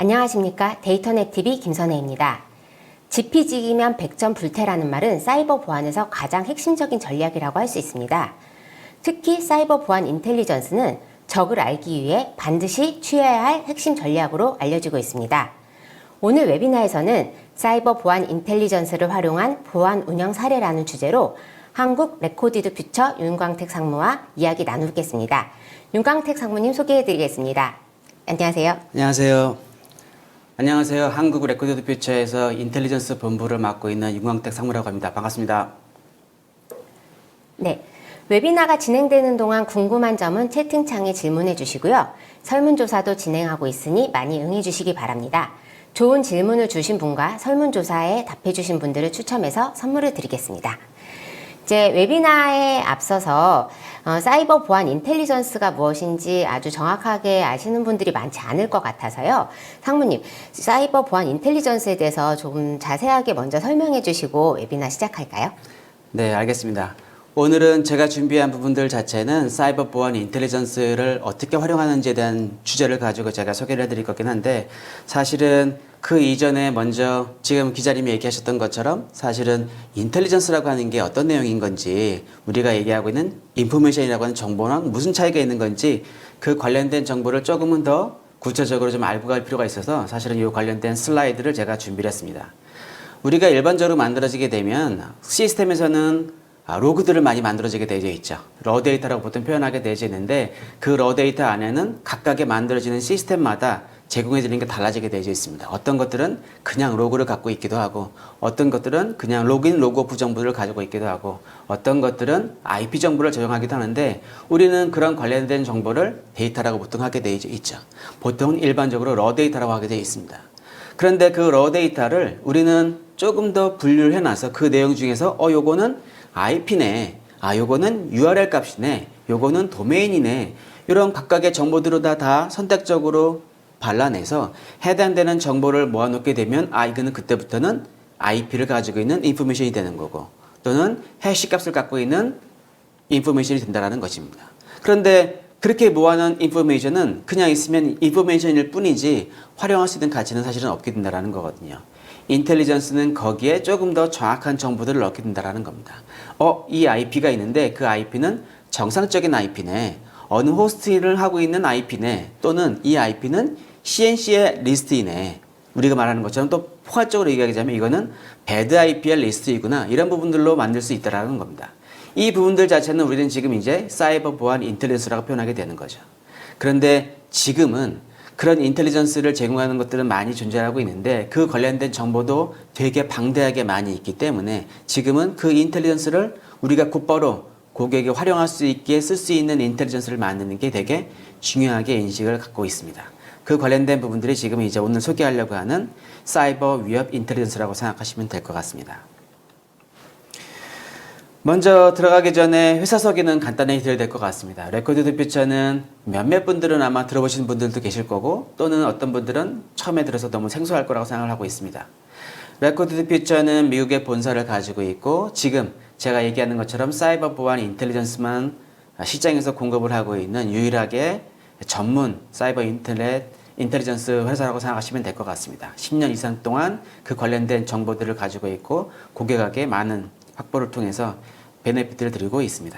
안녕하십니까. 데이터넷TV 김선혜입니다. 지피지기면 백전 불태라는 말은 사이버 보안에서 가장 핵심적인 전략이라고 할 수 있습니다. 특히 사이버 보안 인텔리전스는 적을 알기 위해 반드시 취해야 할 핵심 전략으로 알려지고 있습니다. 오늘 웨비나에서는 사이버 보안 인텔리전스를 활용한 보안 운영 사례라는 주제로 한국 레코디드 퓨처 윤광택 상무와 이야기 나누겠습니다. 윤광택 상무님 소개해드리겠습니다. 안녕하세요. 안녕하세요. 안녕하세요. 한국 레코디드 퓨처에서 인텔리전스 본부를 맡고 있는 윤광택 상무라고 합니다. 반갑습니다. 네, 웨비나가 진행되는 동안 궁금한 점은 채팅창에 질문해 주시고요. 설문조사도 진행하고 있으니 많이 응해 주시기 바랍니다. 좋은 질문을 주신 분과 설문조사에 답해 주신 분들을 추첨해서 선물을 드리겠습니다. 이제 웨비나에 앞서서 사이버 보안 인텔리전스가 무엇인지 아주 정확하게 아시는 분들이 많지 않을 것 같아서요. 상무님, 사이버 보안 인텔리전스에 대해서 조금 자세하게 먼저 설명해 주시고 웨비나 시작할까요? 네, 알겠습니다. 오늘은 제가 준비한 부분들 자체는 사이버 보안 인텔리전스를 어떻게 활용하는지에 대한 주제를 가지고 제가 소개를 해드릴 거긴 한데, 사실은 그 이전에 먼저 지금 기자님이 얘기하셨던 것처럼 사실은 인텔리전스라고 하는 게 어떤 내용인 건지, 우리가 얘기하고 있는 인포메이션이라고 하는 정보랑 무슨 차이가 있는 건지 그 관련된 정보를 조금은 더 구체적으로 좀 알고 갈 필요가 있어서 사실은 이 관련된 슬라이드를 제가 준비를 했습니다. 우리가 일반적으로 만들어지게 되면 시스템에서는 로그들을 많이 만들어지게 되어 있죠. 러 데이터라고 보통 표현하게 되어 있는데, 그 러 데이터 안에는 각각의 만들어지는 시스템마다 제공해지는 게 달라지게 되어 있습니다. 어떤 것들은 그냥 로그를 갖고 있기도 하고, 어떤 것들은 그냥 로그인, 로그오프 정보를 가지고 있기도 하고, 어떤 것들은 IP 정보를 저장하기도 하는데, 우리는 그런 관련된 정보를 데이터라고 보통 하게 되어 있죠. 보통 일반적으로 러 데이터라고 하게 되어 있습니다. 그런데 그 러 데이터를 우리는 조금 더 분류를 해놔서 그 내용 중에서 요거는 IP네, 요거는 URL 값이네, 요거는 도메인이네, 이런 각각의 정보들을 다 선택적으로 발라내서 해당되는 정보를 모아놓게 되면 이거는 그때부터는 IP를 가지고 있는 인포메이션이 되는 거고, 또는 해시 값을 갖고 있는 인포메이션이 된다는 것입니다. 그런데 그렇게 모아놓은 인포메이션은 그냥 있으면 인포메이션일 뿐이지 활용할 수 있는 가치는 사실은 없게 된다는 거거든요. 인텔리전스는 거기에 조금 더 정확한 정보들을 넣게 된다는 겁니다. 이 IP가 있는데 그 IP는 정상적인 IP네, 어느 호스팅을 하고 있는 IP네, 또는 이 IP는 CNC의 리스트이네, 우리가 말하는 것처럼 또 포괄적으로 얘기하자면 이거는 배드 IP의 리스트이구나, 이런 부분들로 만들 수 있다는 겁니다. 이 부분들 자체는 우리는 지금 이제 사이버 보안 인텔리전스라고 표현하게 되는 거죠. 그런데 지금은 그런 인텔리전스를 제공하는 것들은 많이 존재하고 있는데, 그 관련된 정보도 되게 방대하게 많이 있기 때문에 지금은 그 인텔리전스를 우리가 곧바로 고객이 활용할 수 있게 쓸 수 있는 인텔리전스를 만드는 게 되게 중요하게 인식을 갖고 있습니다. 그 관련된 부분들이 지금 이제 오늘 소개하려고 하는 사이버 위협 인텔리전스라고 생각하시면 될 것 같습니다. 먼저 들어가기 전에 회사 소개는 간단히 드려야 될 것 같습니다. 레코디드 퓨처는 몇몇 분들은 아마 들어보신 분들도 계실 거고, 또는 어떤 분들은 처음에 들어서 너무 생소할 거라고 생각을 하고 있습니다. 레코디드 퓨처는 미국의 본사를 가지고 있고, 지금 제가 얘기하는 것처럼 사이버 보안 인텔리전스만 시장에서 공급을 하고 있는 유일하게 전문 사이버 인텔리전스 회사라고 생각하시면 될 것 같습니다. 10년 이상 동안 그 관련된 정보들을 가지고 있고, 고객에게 많은 확보를 통해서 베네핏을 드리고 있습니다.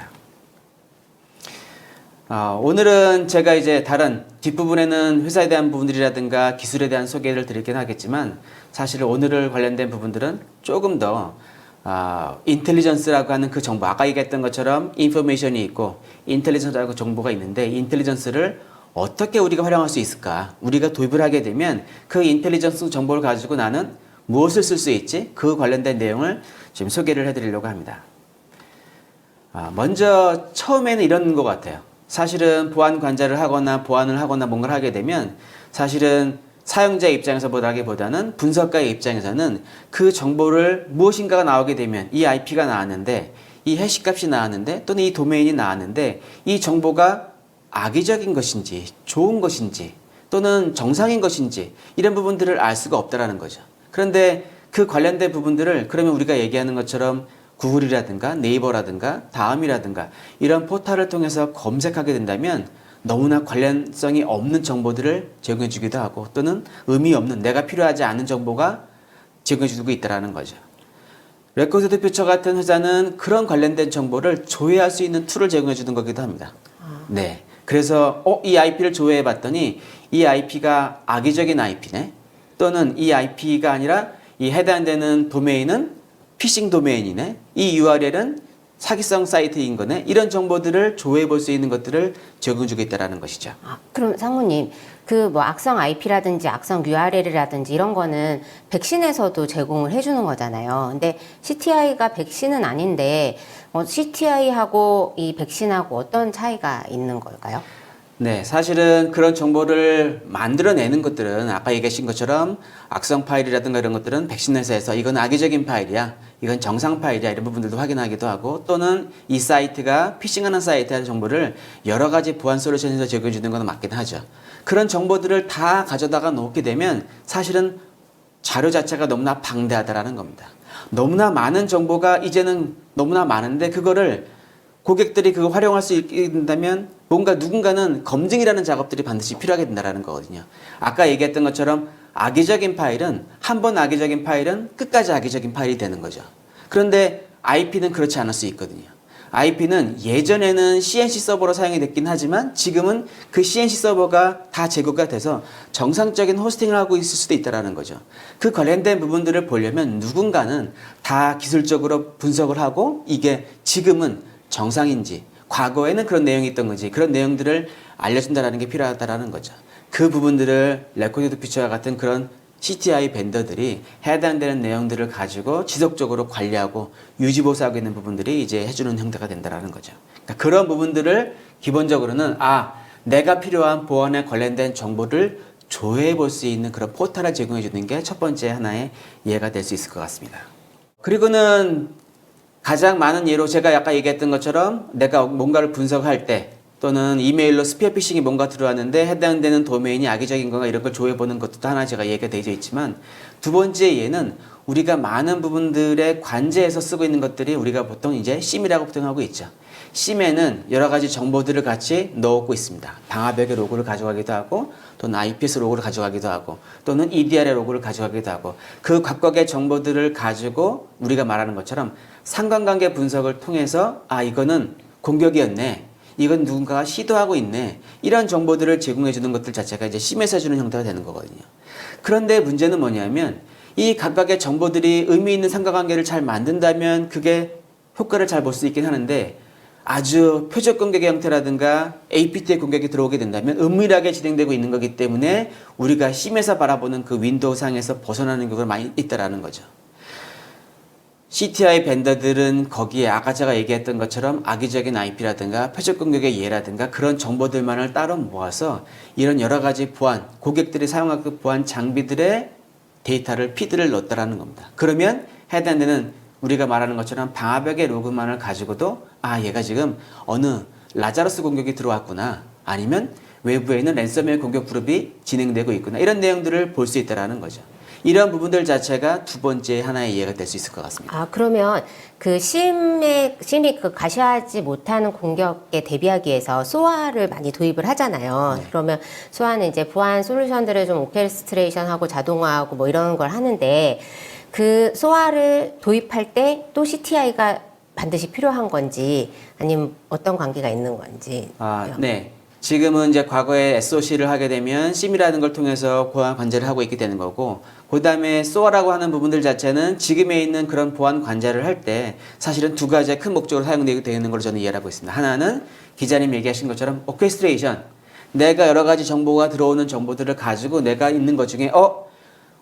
오늘은 제가 이제 다른 뒷부분에는 회사에 대한 부분들이라든가 기술에 대한 소개를 드리긴 하겠지만, 사실 오늘을 관련된 부분들은 조금 더 인텔리전스라고 하는 그 정보, 아까 얘기했던 것처럼 인포메이션이 있고 인텔리전스라고 정보가 있는데, 인텔리전스를 어떻게 우리가 활용할 수 있을까, 우리가 도입을 하게 되면 그 인텔리전스 정보를 가지고 나는 무엇을 쓸 수 있지, 그 관련된 내용을 지금 소개를 해드리려고 합니다. 먼저 처음에는 이런 것 같아요. 사실은 보안 관리를 하거나 보안을 하거나 뭔가를 하게 되면 사실은 사용자 입장에서 보다기보다는 분석가의 입장에서는 그 정보를 무엇인가가 나오게 되면, 이 IP가 나왔는데, 이 해시값이 나왔는데, 또는 이 도메인이 나왔는데, 이 정보가 악의적인 것인지 좋은 것인지 또는 정상인 것인지 이런 부분들을 알 수가 없다라는 거죠. 그런데 그 관련된 부분들을 그러면 우리가 얘기하는 것처럼 구글이라든가 네이버라든가 다음이라든가 이런 포털을 통해서 검색하게 된다면 너무나 관련성이 없는 정보들을 제공해 주기도 하고 또는 의미 없는 내가 필요하지 않은 정보가 제공해 주고 있다는 거죠. 레코드 퓨처 같은 회사는 그런 관련된 정보를 조회할 수 있는 툴을 제공해 주는 거기도 합니다. 네. 그래서 이 IP를 조회해 봤더니 이 IP가 악의적인 IP네. 또는 이 IP가 아니라 이 해당되는 도메인은 피싱 도메인이네. 이 URL은 사기성 사이트인 거네. 이런 정보들을 조회해 볼 수 있는 것들을 제공해 주고 있다는 것이죠. 그럼 상무님, 그 뭐 악성 IP라든지 악성 URL이라든지 이런 거는 백신에서도 제공을 해주는 거잖아요. 근데 CTI가 백신은 아닌데 CTI하고 이 백신하고 어떤 차이가 있는 걸까요? 네, 사실은 그런 정보를 만들어내는 것들은 아까 얘기하신 것처럼 악성 파일이라든가 이런 것들은 백신 회사에서 이건 악의적인 파일이야, 이건 정상 파일이야 이런 부분들도 확인하기도 하고 또는 이 사이트가 피싱하는 사이트의 정보를 여러 가지 보안 솔루션에서 제공해 주는 건 맞긴 하죠. 그런 정보들을 다 가져다가 놓게 되면 사실은 자료 자체가 너무나 방대하다라는 겁니다. 너무나 많은 정보가 이제는 너무나 많은데 그거를 고객들이 그거 활용할 수 있게 된다면 뭔가 누군가는 검증이라는 작업들이 반드시 필요하게 된다는 거거든요. 아까 얘기했던 것처럼 악의적인 파일은 한 번 악의적인 파일은 끝까지 악의적인 파일이 되는 거죠. 그런데 IP는 그렇지 않을 수 있거든요. IP는 예전에는 CNC 서버로 사용이 됐긴 하지만 지금은 그 CNC 서버가 다 제거가 돼서 정상적인 호스팅을 하고 있을 수도 있다는 거죠. 그 관련된 부분들을 보려면 누군가는 다 기술적으로 분석을 하고 이게 지금은 정상인지 과거에는 그런 내용이 있던 건지 그런 내용들을 알려준다는 게 필요하다는 거죠. 그 부분들을 레코드 퓨처와 같은 그런 CTI 벤더들이 해당되는 내용들을 가지고 지속적으로 관리하고 유지보수하고 있는 부분들이 이제 해주는 형태가 된다는 거죠. 그러니까 그런 부분들을 기본적으로는 내가 필요한 보안에 관련된 정보를 조회해 볼 수 있는 그런 포털을 제공해 주는 게 첫 번째 하나의 예가 될 수 있을 것 같습니다. 그리고는 가장 많은 예로 제가 아까 얘기했던 것처럼 내가 뭔가를 분석할 때 또는 이메일로 스피어 피싱이 뭔가 들어왔는데 해당되는 도메인이 악의적인 건가 이런 걸 조회해보는 것도 하나 제가 얘기가 되어 있지만 두 번째 예는 우리가 많은 부분들의 관제에서 쓰고 있는 것들이 우리가 보통 이제 심이라고 보통 하고 있죠. 심에는 여러 가지 정보들을 같이 넣고 있습니다. 방화벽의 로그를 가져가기도 하고 또는 IPS 로그를 가져가기도 하고 또는 EDR의 로그를 가져가기도 하고 그 각각의 정보들을 가지고 우리가 말하는 것처럼 상관관계 분석을 통해서 이거는 공격이었네. 이건 누군가가 시도하고 있네. 이런 정보들을 제공해 주는 것들 자체가 이제 심에서 주는 형태가 되는 거거든요. 그런데 문제는 뭐냐면 이 각각의 정보들이 의미 있는 상관관계를 잘 만든다면 그게 효과를 잘 볼 수 있긴 하는데 아주 표적 공격의 형태라든가 APT의 공격이 들어오게 된다면 은밀하게 진행되고 있는 거기 때문에 우리가 심에서 바라보는 그 윈도우 상에서 벗어나는 경우가 많이 있다라는 거죠. CTI 벤더들은 거기에 아까 제가 얘기했던 것처럼 악의적인 IP라든가 표적 공격의 예라든가 그런 정보들만을 따로 모아서 이런 여러 가지 보안, 고객들이 사용할 그 보안 장비들의 데이터를 피드를 넣었다라는 겁니다. 그러면 해당되는 우리가 말하는 것처럼 방화벽의 로그만을 가지고도 얘가 지금 어느 라자러스 공격이 들어왔구나 아니면 외부에 있는 랜섬웨어 공격 그룹이 진행되고 있구나 이런 내용들을 볼 수 있다라는 거죠. 이런 부분들 자체가 두 번째 하나의 이해가 될 수 있을 것 같습니다. 그러면 그 심이 그 가시하지 못하는 공격에 대비하기 위해서 소아를 많이 도입을 하잖아요. 네. 그러면 소아는 이제 보안 솔루션들을 좀 오케스트레이션하고 자동화하고 뭐 이런 걸 하는데 그 소아를 도입할 때 또 CTI가 반드시 필요한 건지 아니면 어떤 관계가 있는 건지. 네. 지금은 이제 과거에 SOC를 하게 되면 심이라는 걸 통해서 보안 관제를 하고 있게 되는 거고 그 다음에 SOA라고 하는 부분들 자체는 지금에 있는 그런 보안 관제를 할 때 사실은 두 가지의 큰 목적으로 사용되고 있는 걸로 저는 이해하고 있습니다. 하나는 기자님 얘기하신 것처럼 오케스트레이션, 내가 여러 가지 정보가 들어오는 정보들을 가지고 내가 있는 것 중에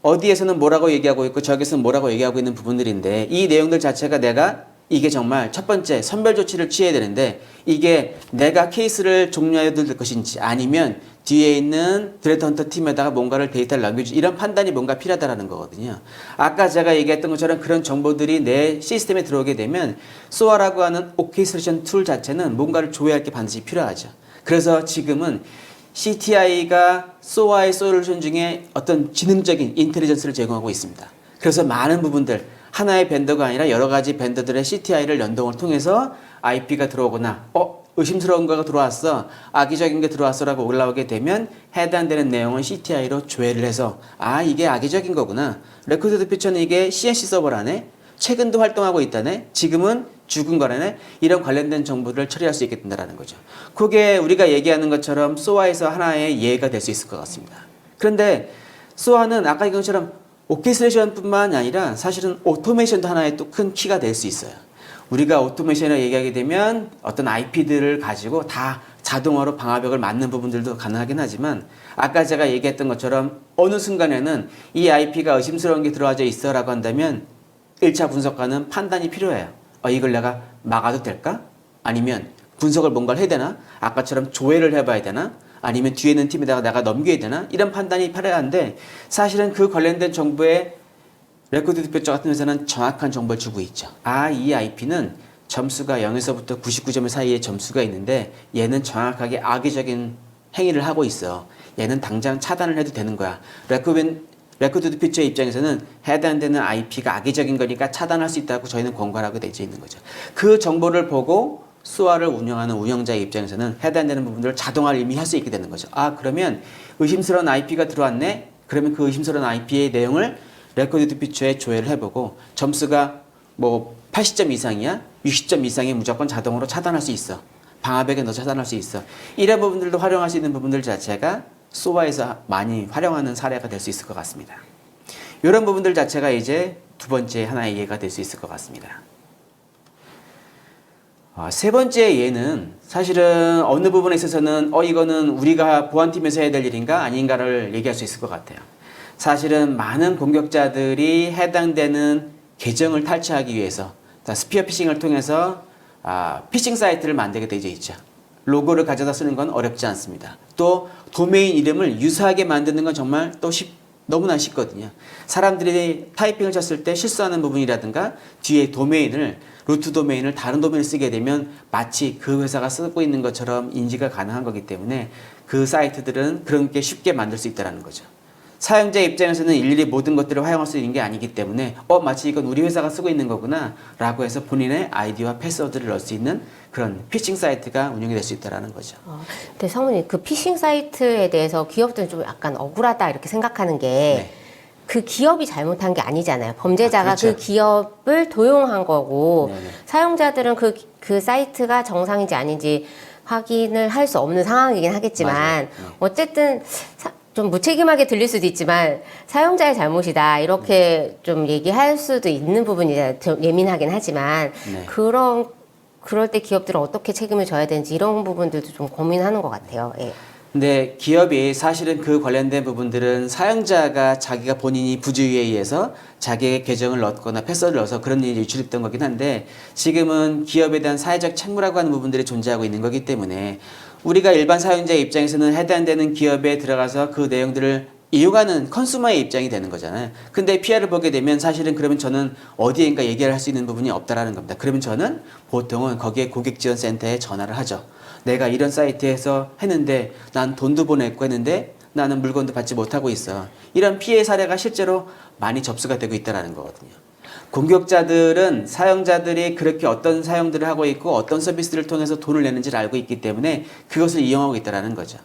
어디에서는 뭐라고 얘기하고 있고 저기서는 뭐라고 얘기하고 있는 부분들인데 이 내용들 자체가 내가 이게 정말 첫 번째 선별 조치를 취해야 되는데 이게 내가 케이스를 종료해야 될 것인지 아니면 뒤에 있는 드레드 헌터 팀에다가 뭔가를 데이터를 남겨주지 이런 판단이 뭔가 필요하다는 거거든요. 아까 제가 얘기했던 것처럼 그런 정보들이 내 시스템에 들어오게 되면 SOA라고 하는 오케스트레이션 툴 자체는 뭔가를 조회할 게 반드시 필요하죠. 그래서 지금은 CTI가 SOA의 솔루션 중에 어떤 지능적인 인텔리전스를 제공하고 있습니다. 그래서 많은 부분들 하나의 벤더가 아니라 여러 가지 벤더들의 CTI를 연동을 통해서 IP가 들어오거나 의심스러운 거가 들어왔어, 악의적인 게 들어왔어라고 올라오게 되면 해당되는 내용은 CTI로 조회를 해서 이게 악의적인 거구나. 레코드 피처는 이게 CNC 서버라네. 최근도 활동하고 있다네. 지금은 죽은 거라네. 이런 관련된 정보를 처리할 수 있게 된다는 거죠. 그게 우리가 얘기하는 것처럼 SOA에서 하나의 예가 될 수 있을 것 같습니다. 그런데 SOA는 아까 얘기한 것처럼 오케스트레이션뿐만 아니라 사실은 오토메이션도 하나의 또 큰 키가 될 수 있어요. 우리가 오토메이션을 얘기하게 되면 어떤 IP들을 가지고 다 자동화로 방화벽을 맞는 부분들도 가능하긴 하지만 아까 제가 얘기했던 것처럼 어느 순간에는 이 IP가 의심스러운 게 들어와져 있어 라고 한다면 1차 분석가는 판단이 필요해요. 이걸 내가 막아도 될까? 아니면 분석을 뭔가를 해야 되나? 아까처럼 조회를 해봐야 되나? 아니면 뒤에 있는 팀에다가 내가 넘겨야 되나? 이런 판단이 필요한데 사실은 그 관련된 정보에 레코드 디스패처 같은 회사는 정확한 정보를 주고 있죠. 이 IP는 점수가 0에서부터 99점 사이에 점수가 있는데 얘는 정확하게 악의적인 행위를 하고 있어. 얘는 당장 차단을 해도 되는 거야. 레코드 디스패처의 입장에서는 해당되는 IP가 악의적인 거니까 차단할 수 있다고 저희는 권고하고 되어 있는 거죠. 그 정보를 보고 SOA를 운영하는 운영자의 입장에서는 해당되는 부분들을 자동화를 이미 할 수 있게 되는 거죠. 그러면 의심스러운 IP가 들어왔네? 그러면 그 의심스러운 IP의 내용을 레코드 디스패처에 조회를 해보고 점수가 뭐 80점 이상이야? 60점 이상이 무조건 자동으로 차단할 수 있어. 방화벽에 넣어 차단할 수 있어. 이런 부분들도 활용할 수 있는 부분들 자체가 SOA에서 많이 활용하는 사례가 될 수 있을 것 같습니다. 이런 부분들 자체가 이제 두 번째 하나의 예가 될 수 있을 것 같습니다. 세 번째 예는 사실은 어느 부분에 있어서는 이거는 우리가 보안팀에서 해야 될 일인가 아닌가를 얘기할 수 있을 것 같아요. 사실은 많은 공격자들이 해당되는 계정을 탈취하기 위해서 스피어 피싱을 통해서 피싱 사이트를 만들게 되어 있죠. 로고를 가져다 쓰는 건 어렵지 않습니다. 또 도메인 이름을 유사하게 만드는 건 정말 또 너무나 쉽거든요. 사람들이 타이핑을 쳤을 때 실수하는 부분이라든가 뒤에 도메인을 루트 도메인을 다른 도메인을 쓰게 되면 마치 그 회사가 쓰고 있는 것처럼 인지가 가능한 거기 때문에 그 사이트들은 그런 게 쉽게 만들 수 있다는 거죠. 사용자 입장에서는 일일이 모든 것들을 활용할 수 있는 게 아니기 때문에 마치 이건 우리 회사가 쓰고 있는 거구나 라고 해서 본인의 아이디와 패스워드를 넣을 수 있는 그런 피싱 사이트가 운영이 될 수 있다는 거죠. 근데 사모님 그 피싱 사이트에 대해서 기업들은 좀 약간 억울하다 이렇게 생각하는 게 그 기업이 잘못한 게 아니잖아요. 범죄자가 그렇죠. 그 기업을 도용한 거고 네네. 사용자들은 그 사이트가 정상인지 아닌지 확인을 할 수 없는 상황이긴 하겠지만 어쨌든 좀 무책임하게 들릴 수도 있지만 사용자의 잘못이다 이렇게 좀 얘기할 수도 있는 부분이 좀 예민하긴 하지만 그럴 때 기업들은 어떻게 책임을 져야 되는지 이런 부분들도 좀 고민하는 것 같아요. 예. 근데 기업이 사실은 그 관련된 부분들은 사용자가 자기가 본인이 부주의에 의해서 자기의 계정을 넣거나 패스워드를 넣어서 그런 일이 유출됐던 거긴 한데 지금은 기업에 대한 사회적 책무라고 하는 부분들이 존재하고 있는 거기 때문에 우리가 일반 사용자의 입장에서는 해당되는 기업에 들어가서 그 내용들을 이용하는 컨슈머의 입장이 되는 거잖아요. 근데 PR을 보게 되면 사실은 그러면 저는 어디엔가 얘기를 할 수 있는 부분이 없다라는 겁니다. 그러면 저는 보통은 거기에 고객지원센터에 전화를 하죠. 내가 이런 사이트에서 했는데 난 돈도 보냈고 했는데 나는 물건도 받지 못하고 있어. 이런 피해 사례가 실제로 많이 접수가 되고 있다는 거거든요. 공격자들은 사용자들이 그렇게 어떤 사용들을 하고 있고 어떤 서비스를 통해서 돈을 내는지를 알고 있기 때문에 그것을 이용하고 있다는 거죠.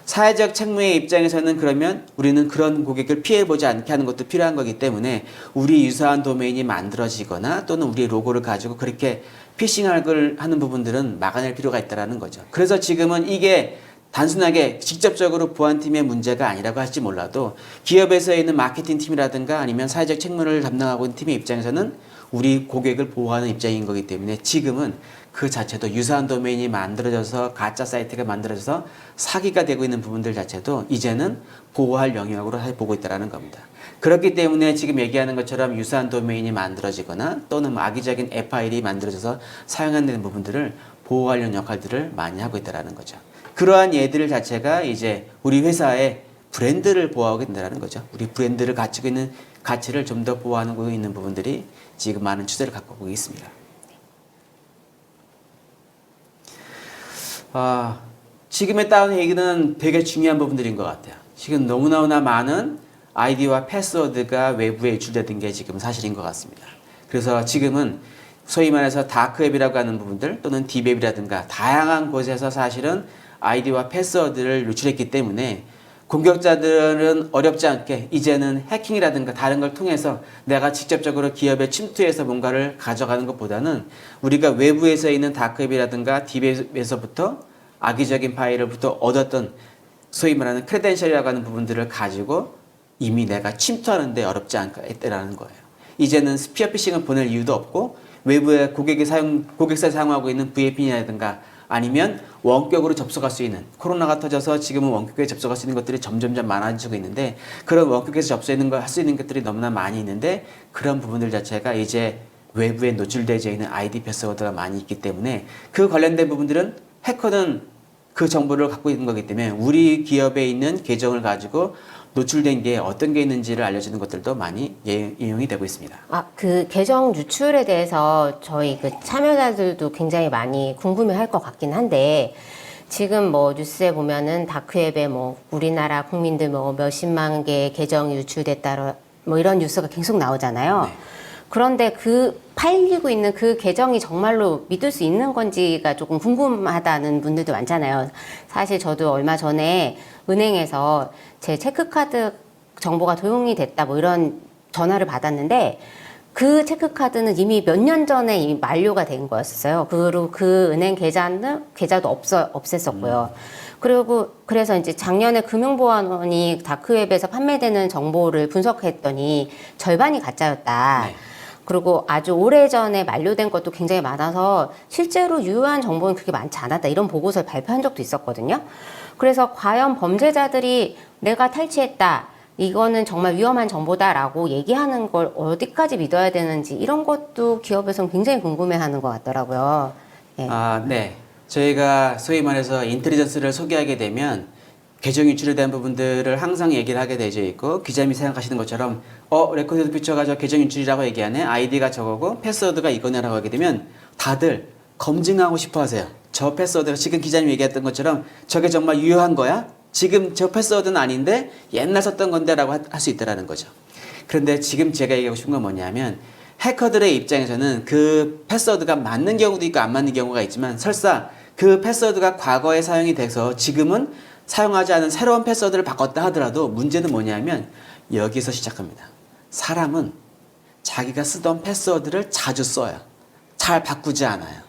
사회적 책무의 입장에서는 그러면 우리는 그런 고객을 피해보지 않게 하는 것도 필요한 거기 때문에 우리 유사한 도메인이 만들어지거나 또는 우리의 로고를 가지고 그렇게 피싱을 하는 부분들은 막아낼 필요가 있다는 거죠. 그래서 지금은 이게 단순하게 직접적으로 보안팀의 문제가 아니라고 할지 몰라도 기업에서 있는 마케팅 팀이라든가 아니면 사회적 책무를 담당하고 있는 팀의 입장에서는 우리 고객을 보호하는 입장인 거기 때문에 지금은 그 자체도 유사한 도메인이 만들어져서 가짜 사이트가 만들어져서 사기가 되고 있는 부분들 자체도 이제는 보호할 영역으로 보고 있다는 겁니다. 그렇기 때문에 지금 얘기하는 것처럼 유사한 도메인이 만들어지거나 또는 악의적인 파일이 만들어져서 사용하는 부분들을 보호하려는 역할들을 많이 하고 있다는 거죠. 그러한 예들 자체가 이제 우리 회사의 브랜드를 보호하게 된다는 거죠. 우리 브랜드를 가지고 있는 가치를 좀 더 보호하고 있는 부분들이 지금 많은 추세를 갖고 오고 있습니다. 지금에 따른 얘기는 되게 중요한 부분들인 것 같아요. 지금 너무나 많은 아이디와 패스워드가 외부에 유출되던 게 지금 사실인 것 같습니다. 그래서 지금은 소위 말해서 다크웹이라고 하는 부분들 또는 딥웹이라든가 다양한 곳에서 사실은 아이디와 패스워드를 유출했기 때문에 공격자들은 어렵지 않게 이제는 해킹이라든가 다른 걸 통해서 내가 직접적으로 기업에 침투해서 뭔가를 가져가는 것보다는 우리가 외부에서 있는 다크웹이라든가 딥웹에서부터 악의적인 파일을부터 얻었던 소위 말하는 크레덴셜이라고 하는 부분들을 가지고 이미 내가 침투하는데 어렵지 않겠다라는 거예요. 이제는 스피어 피싱을 보낼 이유도 없고 외부에 고객사에 사용하고 있는 VPN이라든가 아니면 원격으로 접속할 수 있는 코로나가 터져서 지금은 원격에 접속할 수 있는 것들이 점점점 많아지고 있는데 그런 원격에서 할 수 있는 것들이 너무나 많이 있는데 그런 부분들 자체가 이제 외부에 노출되어 있는 아이디 패스워드가 많이 있기 때문에 그 관련된 부분들은 해커는 그 정보를 갖고 있는 거기 때문에 우리 기업에 있는 계정을 가지고 노출된 게 어떤 게 있는지를 알려주는 것들도 많이 이용이 되고 있습니다. 그 계정 유출에 대해서 저희 그 참여자들도 굉장히 많이 궁금해할 것 같긴 한데 지금 뭐 뉴스에 보면은 다크웹에 뭐 우리나라 국민들 뭐 몇십만 개의 계정이 유출됐다 뭐 이런 뉴스가 계속 나오잖아요. 네. 그런데 그 팔리고 있는 그 계정이 정말로 믿을 수 있는 건지가 조금 궁금하다는 분들도 많잖아요. 사실 저도 얼마 전에 은행에서 제 체크카드 정보가 도용이 됐다 뭐 이런 전화를 받았는데 그 체크카드는 이미 몇 년 전에 이미 만료가 된 거였어요. 그리고 그 은행 계좌도 없앴었고요. 그래서 이제 작년에 금융보안원이 다크웹에서 판매되는 정보를 분석했더니 절반이 가짜였다. 네. 그리고 아주 오래전에 만료된 것도 굉장히 많아서 실제로 유효한 정보는 그렇게 많지 않았다. 이런 보고서를 발표한 적도 있었거든요. 그래서 과연 범죄자들이 내가 탈취했다. 이거는 정말 위험한 정보다라고 얘기하는 걸 어디까지 믿어야 되는지 이런 것도 기업에서는 굉장히 궁금해하는 것 같더라고요. 예. 네. 저희가 소위 말해서 인텔리전스를 소개하게 되면 계정 유출에 대한 부분들을 항상 얘기를 하게 되어 있고 기자님이 생각하시는 것처럼 레코드 피처가 저 계정 유출이라고 얘기하네 아이디가 저거고 패스워드가 이거네라고 하게 되면 다들 검증하고 싶어 하세요. 저 패스워드가 지금 기자님이 얘기했던 것처럼 저게 정말 유효한 거야? 지금 저 패스워드는 아닌데 옛날 썼던 건데 라고 할 수 있다는 거죠. 그런데 지금 제가 얘기하고 싶은 건 뭐냐면 해커들의 입장에서는 그 패스워드가 맞는 경우도 있고 안 맞는 경우가 있지만 설사 그 패스워드가 과거에 사용이 돼서 지금은 사용하지 않은 새로운 패스워드를 바꿨다 하더라도 문제는 뭐냐면 여기서 시작합니다. 사람은 자기가 쓰던 패스워드를 자주 써요. 잘 바꾸지 않아요.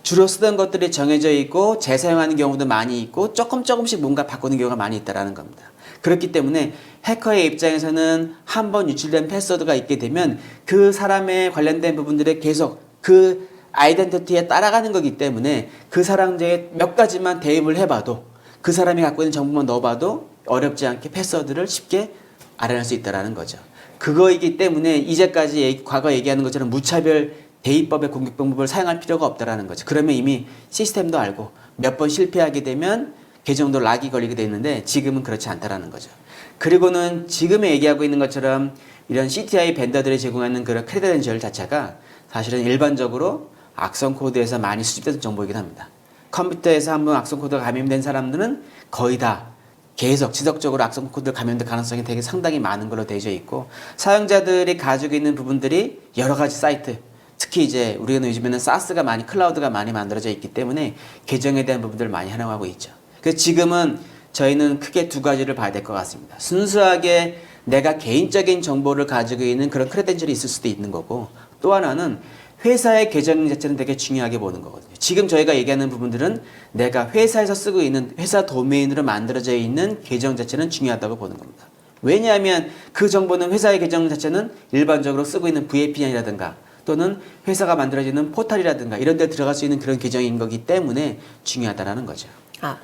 주로 쓰던 것들이 정해져 있고 재사용하는 경우도 많이 있고 조금씩 뭔가 바꾸는 경우가 많이 있다는 겁니다. 그렇기 때문에 해커의 입장에서는 한번 유출된 패스워드가 있게 되면 그 사람에 관련된 부분들에 계속 그 아이덴티티에 따라가는 거기 때문에 그 사람의 몇 가지만 대입을 해봐도 그 사람이 갖고 있는 정보만 넣어봐도 어렵지 않게 패스워드를 쉽게 알아낼 수 있다는 거죠. 그거이기 때문에 이제까지 과거 얘기하는 것처럼 무차별 대입법의 공격 방법을 사용할 필요가 없다는 거죠. 그러면 이미 시스템도 알고 몇 번 실패하게 되면 계정도 락이 걸리게 돼 있는데 지금은 그렇지 않다는 거죠. 그리고는 지금 얘기하고 있는 것처럼 이런 CTI 벤더들이 제공하는 그런 크레덴셜 자체가 사실은 일반적으로 악성 코드에서 많이 수집되는 정보이긴 합니다. 컴퓨터에서 한번 악성 코드가 감염된 사람들은 거의 다 계속 지속적으로 악성 코드 감염될 가능성이 되게 상당히 많은 걸로 되어 있고 사용자들이 가지고 있는 부분들이 여러 가지 사이트 특히 이제 우리가 요즘에는 사스가 클라우드가 많이 만들어져 있기 때문에 계정에 대한 부분들을 많이 활용하고 있죠. 그래서 지금은 저희는 크게 두 가지를 봐야 될 것 같습니다. 순수하게 내가 개인적인 정보를 가지고 있는 그런 크레덴셜이 있을 수도 있는 거고 또 하나는 회사의 계정 자체는 되게 중요하게 보는 거거든요. 지금 저희가 얘기하는 부분들은 내가 회사에서 쓰고 있는 회사 도메인으로 만들어져 있는 계정 자체는 중요하다고 보는 겁니다. 왜냐하면 그 정보는 회사의 계정 자체는 일반적으로 쓰고 있는 VPN이라든가 또는 회사가 만들어지는 포털이라든가 이런 데 들어갈 수 있는 그런 계정인 거기 때문에 중요하다는 거죠.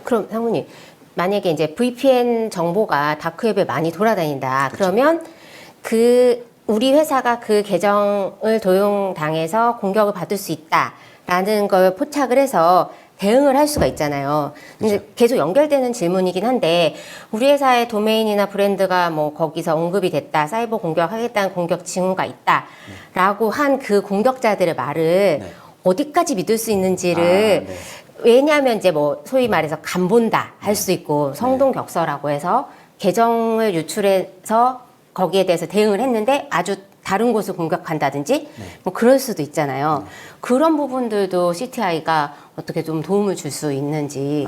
그럼 상무님 만약에 이제 VPN 정보가 다크웹에 많이 돌아다닌다. 그렇죠. 그러면 우리 회사가 그 계정을 도용당해서 공격을 받을 수 있다라는 걸 포착을 해서 대응을 할 수가 있잖아요. 근데 그렇죠. 계속 연결되는 질문이긴 한데 우리 회사의 도메인이나 브랜드가 뭐 거기서 언급이 됐다, 사이버 공격하겠다는 공격 징후가 있다라고 한 그 공격자들의 말을 네. 어디까지 믿을 수 있는지를 네. 왜냐하면 이제 뭐 소위 말해서 간본다 할 수 있고 성동격서라고 해서 계정을 유출해서 거기에 대해서 대응을 했는데 아주 다른 곳을 공격한다든지 뭐 그럴 수도 있잖아요. 그런 부분들도 CTI가 어떻게 좀 도움을 줄 수 있는지.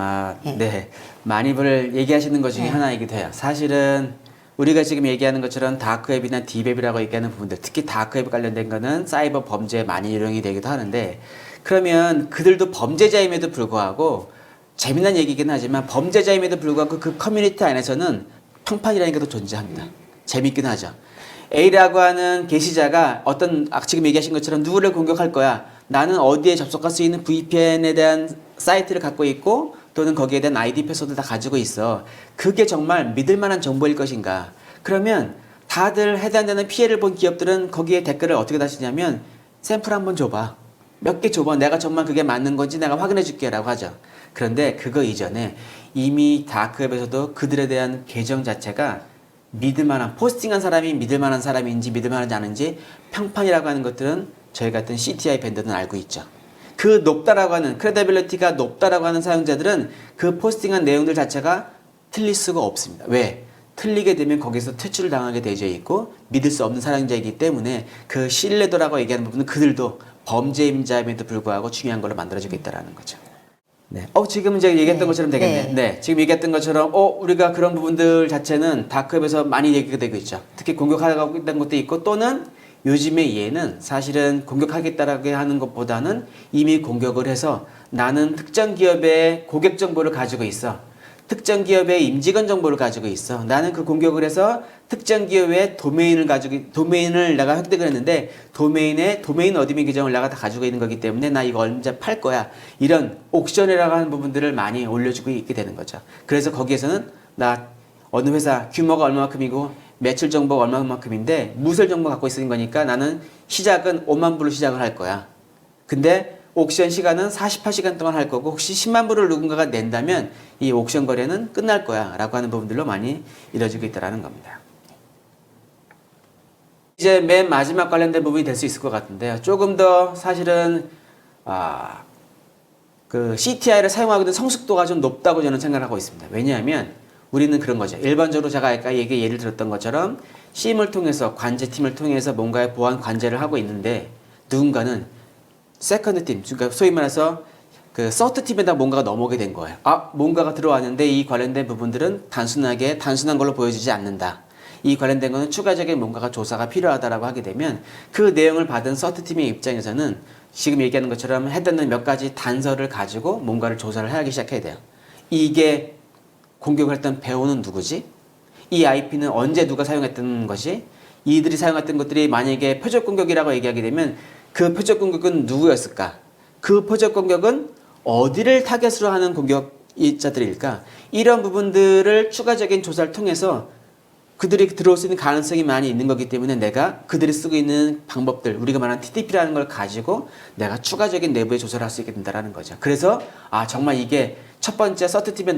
네. 많이들 얘기하시는 것 중에 하나이기도 해요. 사실은 우리가 지금 얘기하는 것처럼 다크웹이나 딥웹이라고 얘기하는 부분들, 특히 다크웹 관련된 거는 사이버 범죄에 많이 유용이 되기도 하는데, 그러면 그들도 범죄자임에도 불구하고 재미난 얘기긴 하지만 범죄자임에도 불구하고 그 커뮤니티 안에서는 평판이라는 게 또 존재합니다. 재밌긴 하죠. A라고 하는 게시자가 지금 얘기하신 것처럼 누구를 공격할 거야. 나는 어디에 접속할 수 있는 VPN에 대한 사이트를 갖고 있고 또는 거기에 대한 아이디 패스워드 다 가지고 있어. 그게 정말 믿을 만한 정보일 것인가. 그러면 다들 해당되는 피해를 본 기업들은 거기에 댓글을 어떻게 다시냐면 샘플 한번 줘봐. 몇 개 줘봐. 내가 정말 그게 맞는 건지 내가 확인해 줄게 라고 하죠. 그런데 그거 이전에 이미 다크웹에서도 그들에 대한 계정 자체가 믿을 만한, 포스팅한 사람이 믿을 만한 사람인지 믿을 만하지 않은지 평판이라고 하는 것들은 저희 같은 CTI 밴드는 알고 있죠. 그 높다라고 하는, 크레디빌리티가 높다라고 하는 사용자들은 그 포스팅한 내용들 자체가 틀릴 수가 없습니다. 왜? 틀리게 되면 거기서 퇴출을 당하게 되어 있고 믿을 수 없는 사용자이기 때문에 그 신뢰도라고 얘기하는 부분은 그들도 범죄임자임에도 불구하고 중요한 걸로 만들어지고 있다는 거죠. 네. 지금 이제 얘기했던 것처럼 되겠네. 네. 지금 얘기했던 것처럼, 우리가 그런 부분들 자체는 다크웹에서 많이 얘기가 되고 있죠. 특히 공격하고 있다는 것도 있고, 또는 요즘의 얘는 사실은 공격하겠다라고 하는 것보다는 이미 공격을 해서 나는 특정 기업의 고객 정보를 가지고 있어. 특정 기업의 임직원 정보를 가지고 있어. 나는 그 공격을 해서 특정 기업의 도메인을 내가 획득을 했는데 도메인 어드민 계정을 내가 다 가지고 있는 거기 때문에 나 이거 얼마짜 팔 거야. 이런 옥션이라고 하는 부분들을 많이 올려주고 있게 되는 거죠. 그래서 거기에서는 나 어느 회사 규모가 얼마만큼이고 매출 정보가 얼마만큼인데 무술 정보 갖고 있는 거니까 나는 시작은 5만 불로 시작을 할 거야. 근데 옥션 시간은 48시간 동안 할 거고 혹시 10만 불을 누군가가 낸다면 이 옥션 거래는 끝날 거야 라고 하는 부분들로 많이 이루어지고 있다는 겁니다. 이제 맨 마지막 관련된 부분이 될 수 있을 것 같은데요. 조금 더 사실은 그 CTI를 사용하게 된 성숙도가 좀 높다고 저는 생각하고 있습니다. 왜냐하면 우리는 그런 거죠. 일반적으로 제가 아까 예를 들었던 것처럼 CM을 통해서 관제팀을 통해서 뭔가의 보안 관제를 하고 있는데 누군가는 세컨드 팀, 그러니까 소위 말해서 그 서트 팀에다 뭔가가 넘어오게 된 거예요. 뭔가가 들어왔는데 이 관련된 부분들은 단순한 걸로 보여지지 않는다. 이 관련된 거는 추가적인 뭔가가 조사가 필요하다라고 하게 되면 그 내용을 받은 서트 팀의 입장에서는 지금 얘기하는 것처럼 해당되는 몇 가지 단서를 가지고 뭔가를 조사를 하기 시작해야 돼요. 이게 공격을 했던 배우는 누구지? 이 IP는 언제 누가 사용했던 것이? 이들이 사용했던 것들이 만약에 표적 공격이라고 얘기하게 되면 그 표적 공격은 누구였을까? 그 표적 공격은 어디를 타겟으로 하는 공격자들일까? 이런 부분들을 추가적인 조사를 통해서 그들이 들어올 수 있는 가능성이 많이 있는 거기 때문에 내가 그들이 쓰고 있는 방법들, 우리가 말하는 TTP라는 걸 가지고 내가 추가적인 내부의 조사를 할 수 있게 된다는 거죠. 그래서 정말 이게 첫 번째 서트팀에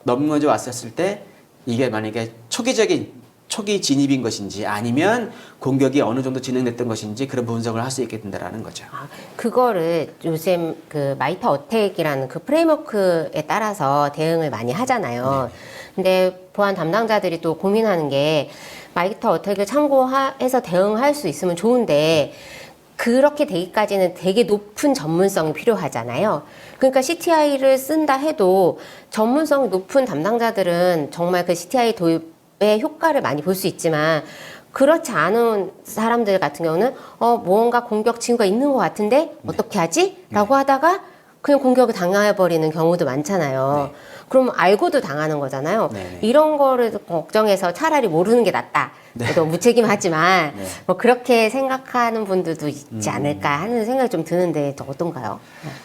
넘어져 왔었을 때 이게 만약에 초기 진입인 것인지 아니면 공격이 어느 정도 진행됐던 것인지 그런 분석을 할 수 있게 된다는 거죠. 그거를 요즘 그 마이터 어택이라는 그 프레임워크에 따라서 대응을 많이 하잖아요. 근데 보안 담당자들이 또 고민하는 게 마이터 어택을 참고해서 대응할 수 있으면 좋은데 그렇게 되기까지는 되게 높은 전문성이 필요하잖아요. 그러니까 CTI를 쓴다 해도 전문성이 높은 담당자들은 정말 그 CTI 도입의 효과를 많이 볼 수 있지만 그렇지 않은 사람들 같은 경우는 뭔가 공격 징후가 있는 것 같은데 어떻게 하지? 라고 하다가 그냥 공격을 당해버리는 경우도 많잖아요. 그럼 알고도 당하는 거잖아요. 이런 거를 걱정해서 차라리 모르는 게 낫다. 또 무책임하지만 뭐 그렇게 생각하는 분들도 있지 않을까 하는 생각이 좀 드는데 또 어떤가요?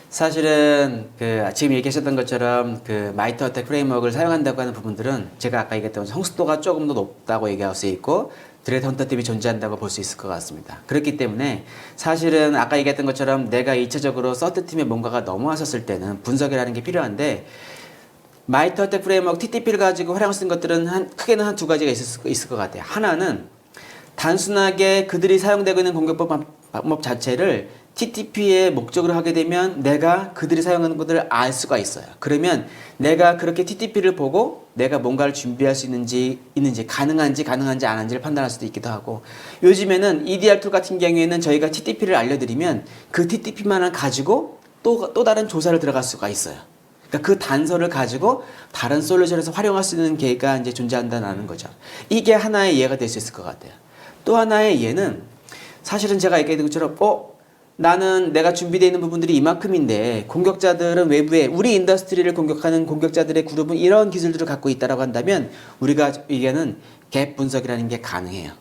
사실은 지금 얘기하셨던 것처럼 그 마이터 어택 프레임워크를 사용한다고 하는 부분들은 제가 아까 얘기했던 성숙도가 조금 더 높다고 얘기할 수 있고 드레드 헌터팁이 존재한다고 볼 수 있을 것 같습니다. 그렇기 때문에 사실은 아까 얘기했던 것처럼 내가 2차적으로 서트팀에 뭔가가 넘어왔었을 때는 분석이라는 게 필요한데 마이터 어택 프레임워크 TTP를 가지고 활용을 쓴 것들은 크게는 한 두 가지가 있을 것 같아요. 하나는 단순하게 그들이 사용되고 있는 공격법 자체를 TTP의 목적으로 하게 되면 내가 그들이 사용하는 것들을 알 수가 있어요. 그러면 내가 그렇게 TTP를 보고 내가 뭔가를 준비할 수 있는지 가능한지 안 한지를 판단할 수도 있기도 하고, 요즘에는 EDR 툴 같은 경우에는 저희가 TTP를 알려드리면 그 TTP만을 가지고 또 다른 조사를 들어갈 수가 있어요. 그러니까 그 단서를 가지고 다른 솔루션에서 활용할 수 있는 계기가 이제 존재한다는 거죠. 이게 하나의 이해가 될 수 있을 것 같아요. 또 하나의 이해는 사실은 제가 얘기했던 것처럼 나는 내가 준비되어 있는 부분들이 이만큼인데 공격자들은 외부에 우리 인더스트리를 공격하는 공격자들의 그룹은 이런 기술들을 갖고 있다고 한다면 우리가 얘기하는 갭 분석이라는 게 가능해요.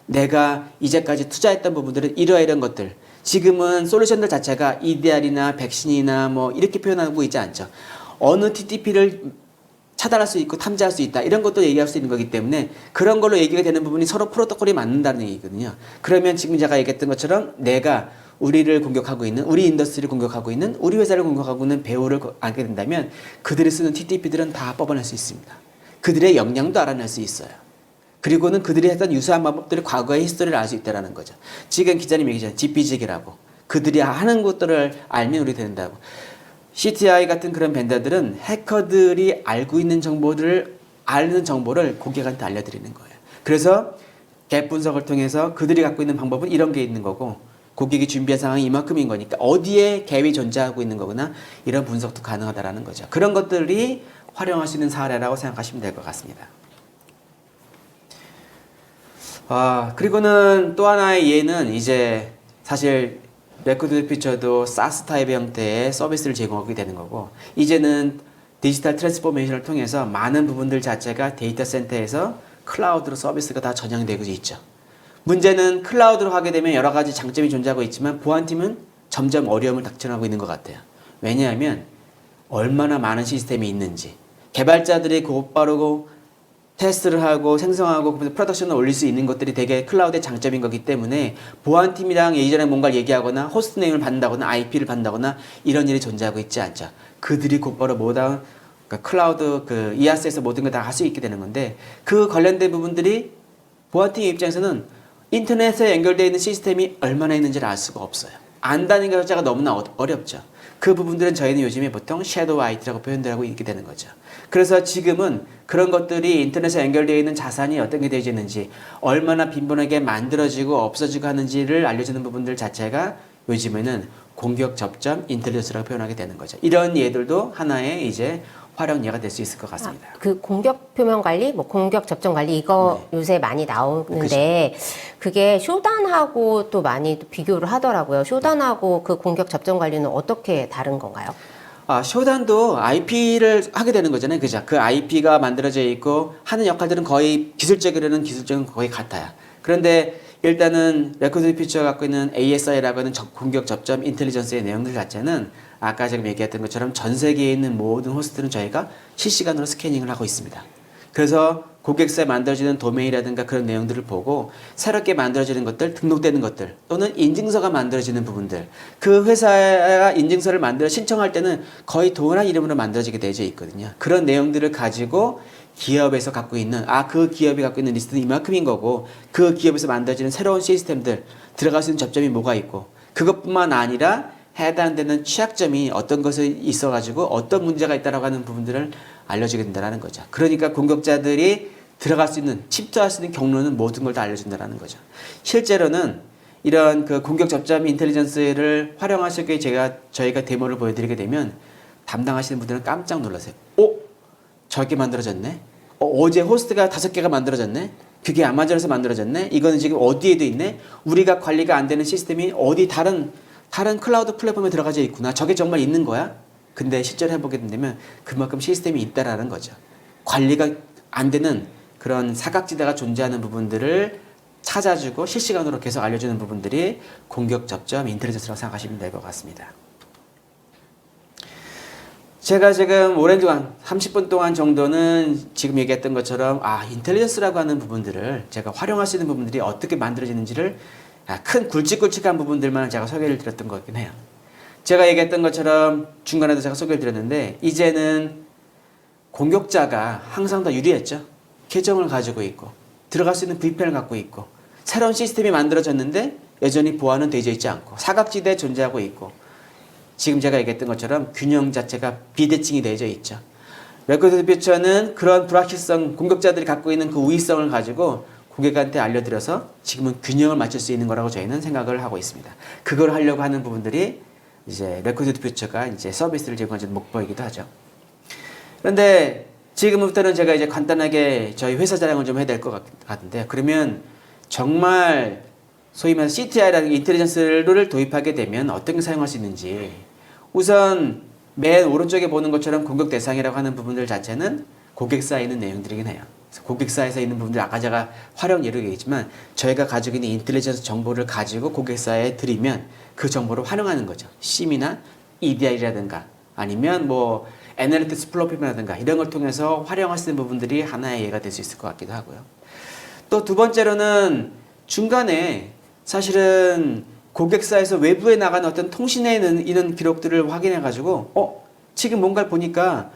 내가 이제까지 투자했던 부분들은 이러이런 것들, 지금은 솔루션들 자체가 EDR이나 백신이나 뭐 이렇게 표현하고 있지 않죠. 어느 TTP를 차단할 수 있고 탐지할 수 있다, 이런 것도 얘기할 수 있는 거기 때문에 그런 걸로 얘기가 되는 부분이 서로 프로토콜이 맞는다는 얘기거든요. 그러면 지금 제가 얘기했던 것처럼 내가 우리를 공격하고 있는, 우리 인더스트리를 공격하고 있는, 우리 회사를 공격하고 있는 배우를 알게 된다면 그들이 쓰는 TTP들은 다 뽑아낼 수 있습니다. 그들의 역량도 알아낼 수 있어요. 그리고는 그들이 했던 유사한 방법들의 과거의 히스토리를 알 수 있다는 거죠. 지금 기자님 얘기잖아요. GP직이라고. 그들이 하는 것들을 알면 우리 된다고. CTI 같은 그런 벤더들은 해커들이 알고 있는 정보들을 아는 정보를 고객한테 알려드리는 거예요. 그래서 갭 분석을 통해서 그들이 갖고 있는 방법은 이런 게 있는 거고, 고객이 준비한 상황이 이만큼인 거니까 어디에 갭이 존재하고 있는 거구나, 이런 분석도 가능하다라는 거죠. 그런 것들이 활용할 수 있는 사례라고 생각하시면 될 것 같습니다. 그리고는 또 하나의 예는 이제 사실 레코드 피처도 SaaS 타입의 형태의 서비스를 제공하게 되는 거고, 이제는 디지털 트랜스포메이션을 통해서 많은 부분들 자체가 데이터 센터에서 클라우드로 서비스가 다 전향되고 있죠. 문제는 클라우드로 하게 되면 여러 가지 장점이 존재하고 있지만 보안팀은 점점 어려움을 닥쳐나고 있는 것 같아요. 왜냐하면 얼마나 많은 시스템이 있는지, 개발자들이 곧바로 테스트를 하고 생성하고 프로덕션을 올릴 수 있는 것들이 되게 클라우드의 장점인 거기 때문에 보안팀이랑 예전에 뭔가를 얘기하거나 호스트 네임을 받는다거나 IP를 받는다거나 이런 일이 존재하고 있지 않죠. 그들이 곧바로 그러니까 클라우드 EAS에서 모든 걸 다 할 수 있게 되는 건데, 그 관련된 부분들이 보안팀 입장에서는 인터넷에 연결되어 있는 시스템이 얼마나 있는지를 알 수가 없어요. 안다는 것 자체가 너무나 어렵죠. 그 부분들은 저희는 요즘에 보통 섀도우 IT라고 표현하고 있게 되는 거죠. 그래서 지금은 그런 것들이 인터넷에 연결되어 있는 자산이 어떤 게 되어 있는지, 얼마나 빈번하게 만들어지고 없어지고 하는지를 알려주는 부분들 자체가 요즘에는 공격 접점 인텔리전스라고 표현하게 되는 거죠. 이런 예들도 하나의 이제 활용 예가 될 수 있을 것 같습니다. 그 공격 표면 관리, 뭐 공격 접점 관리, 이거 요새 많이 나오는데, 그게 쇼단하고 또 많이 비교를 하더라고요. 쇼단하고 그 공격 접점 관리는 어떻게 다른 건가요? 쇼단도 IP를 하게 되는 거잖아요. 그죠? 그 IP가 만들어져 있고 하는 역할들은 거의 기술적으로는 거의 같아요. 그런데 일단은 레코드 피처가 갖고 있는 ASI라고 하는 공격 접점 인텔리전스의 내용들 자체는 아까 제가 얘기했던 것처럼 전 세계에 있는 모든 호스트는 저희가 실시간으로 스캐닝을 하고 있습니다. 그래서 고객사에 만들어지는 도메인이라든가 그런 내용들을 보고 새롭게 만들어지는 것들, 등록되는 것들, 또는 인증서가 만들어지는 부분들, 그 회사가 인증서를 만들어 신청할 때는 거의 동일한 이름으로 만들어지게 되어 있거든요. 그런 내용들을 가지고 기업에서 갖고 있는, 그 기업이 갖고 있는 리스트는 이만큼인 거고, 그 기업에서 만들어지는 새로운 시스템들, 들어갈 수 있는 접점이 뭐가 있고, 그것뿐만 아니라 해당되는 취약점이 어떤 것이 있어가지고 어떤 문제가 있다라고 하는 부분들을 알려주게 된다는 거죠. 그러니까 공격자들이 들어갈 수 있는, 침투할 수 있는 경로는 모든 걸 다 알려준다는 거죠. 실제로는 이런 그 공격 접점 인텔리전스를 활용하시기에 저희가 데모를 보여드리게 되면 담당하시는 분들은 깜짝 놀라세요. 저렇게 만들어졌네? 어제 호스트가 5개가 만들어졌네? 그게 아마존에서 만들어졌네? 이거는 지금 어디에도 있네? 우리가 관리가 안 되는 시스템이 어디 다른 클라우드 플랫폼에 들어가져 있구나. 저게 정말 있는 거야? 근데 실제로 해보게 된다면 그만큼 시스템이 있다라는 거죠. 관리가 안 되는 그런 사각지대가 존재하는 부분들을 찾아주고 실시간으로 계속 알려주는 부분들이 공격 접점 인텔리전스라고 생각하시면 될 것 같습니다. 제가 지금 오랜 동안 30분 동안 정도는 지금 얘기했던 것처럼 인텔리전스라고 하는 부분들을 제가 활용할 수 있는 부분들이 어떻게 만들어지는지를 큰 굵직굵직한 부분들만 제가 소개를 드렸던 것 같긴 해요. 제가 얘기했던 것처럼 중간에도 제가 소개를 드렸는데, 이제는 공격자가 항상 더 유리했죠. 계정을 가지고 있고 들어갈 수 있는 VPN을 갖고 있고 새로운 시스템이 만들어졌는데 여전히 보안은 되어 있지 않고 사각지대에 존재하고 있고, 지금 제가 얘기했던 것처럼 균형 자체가 비대칭이 되어져 있죠. 레코드 퓨처는 그런 불확실성, 공격자들이 갖고 있는 그 우위성을 가지고 고객한테 알려드려서 지금은 균형을 맞출 수 있는 거라고 저희는 생각을 하고 있습니다. 그걸 하려고 하는 부분들이 이제 레코드 퓨처가 이제 서비스를 제공하는 목표이기도 하죠. 그런데 지금부터는 제가 이제 간단하게 저희 회사 자랑을 좀 해야 될 것 같은데요. 그러면 정말 소위 말해서 CTI라는 인텔리전스를 도입하게 되면 어떤 게 사용할 수 있는지, 우선 맨 오른쪽에 보는 것처럼 공격 대상이라고 하는 부분들 자체는 고객사에 있는 내용들이긴 해요. 그래서 고객사에서 있는 부분들, 아까 제가 활용 예를 얘기했지만 저희가 가지고 있는 인텔리전스 정보를 가지고 고객사에 드리면 그 정보를 활용하는 거죠. 심이나 EDR이라든가 아니면 뭐 애널리틱스 플랫폼이라든가 이런 걸 통해서 활용할 수 있는 부분들이 하나의 예가 될 수 있을 것 같기도 하고요. 또 두 번째로는 중간에 사실은 고객사에서 외부에 나가는 어떤 통신에 있는 기록들을 확인해 가지고 지금 뭔가를 보니까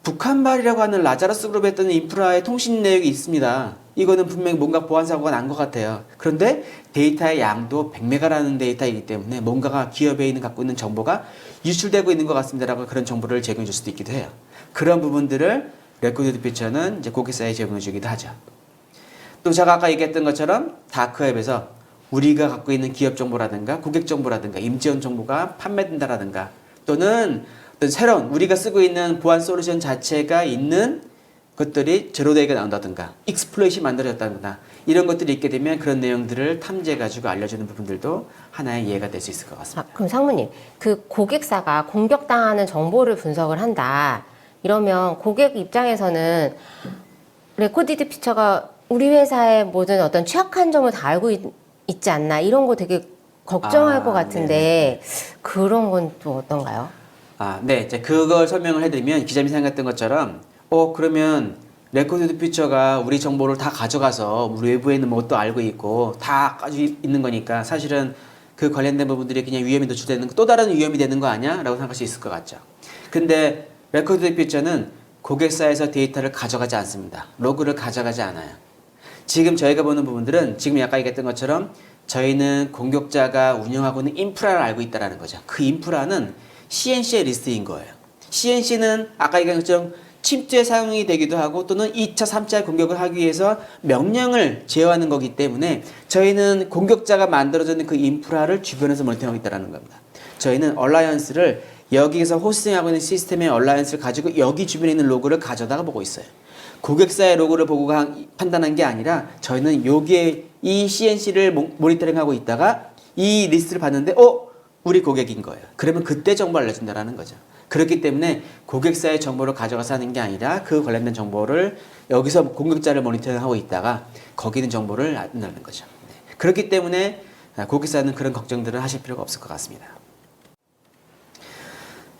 북한발이라고 하는 라자러스 그룹에 했던 인프라의 통신 내역이 있습니다. 이거는 분명히 뭔가 보안 사고가 난 것 같아요. 그런데 데이터의 양도 100메가라는 데이터이기 때문에 뭔가가 기업에 갖고 있는 정보가 유출되고 있는 것 같습니다라고 그런 정보를 제공해 줄 수도 있기도 해요. 그런 부분들을 레코드 퓨처는 이제 고객사에 제공해 주기도 하죠. 또 제가 아까 얘기했던 것처럼 다크웹에서 우리가 갖고 있는 기업 정보라든가 고객 정보라든가 임지원 정보가 판매된다라든가 또는 어떤 새로운 우리가 쓰고 있는 보안 솔루션 자체가 있는 것들이 제로데이가 나온다든가 익스플로잇이 만들어졌다든가 이런 것들이 있게 되면 그런 내용들을 탐지해가지고 알려주는 부분들도 하나의 이해가 될 수 있을 것 같습니다. 그럼 상무님, 그 고객사가 공격당하는 정보를 분석을 한다. 이러면 고객 입장에서는 레코디드 피처가 우리 회사의 모든 어떤 취약한 점을 다 알고 있지 않나 이런 거 되게 걱정할 것 같은데 그런 건 또 어떤가요? 네. 이제 그걸 설명을 해드리면 기자님이 생각했던 것처럼 그러면 레코드 퓨처가 우리 정보를 다 가져가서 우리 외부에 있는 것도 알고 있고 다 가지고 있는 거니까 사실은 그 관련된 부분들이 그냥 위험이 노출되는 또 다른 위험이 되는 거 아니야? 라고 생각할 수 있을 것 같죠. 근데 레코드 퓨처는 고객사에서 데이터를 가져가지 않습니다. 로그를 가져가지 않아요. 지금 저희가 보는 부분들은 지금 아까 얘기했던 것처럼 저희는 공격자가 운영하고 있는 인프라를 알고 있다는 거죠. 그 인프라는 CNC의 리스트인 거예요. CNC는 아까 얘기한 것처럼 침투에 사용이 되기도 하고 또는 2차, 3차 공격을 하기 위해서 명령을 제어하는 거기 때문에 저희는 공격자가 만들어주는 그 인프라를 주변에서 모니터링하고 있다는 겁니다. 저희는 얼라이언스를 여기에서 호스팅하고 있는 시스템의 얼라이언스를 가지고 여기 주변에 있는 로그를 가져다가 보고 있어요. 고객사의 로그를 보고 판단한 게 아니라 저희는 여기에 이 CNC를 모니터링하고 있다가 이 리스트를 봤는데 우리 고객인 거예요. 그러면 그때 정보를 알려준다는 거죠. 그렇기 때문에 고객사의 정보를 가져가서 하는 게 아니라 그 관련된 정보를 여기서 공격자를 모니터링하고 있다가 거기 있는 정보를 안다는 거죠. 그렇기 때문에 고객사는 그런 걱정들을 하실 필요가 없을 것 같습니다.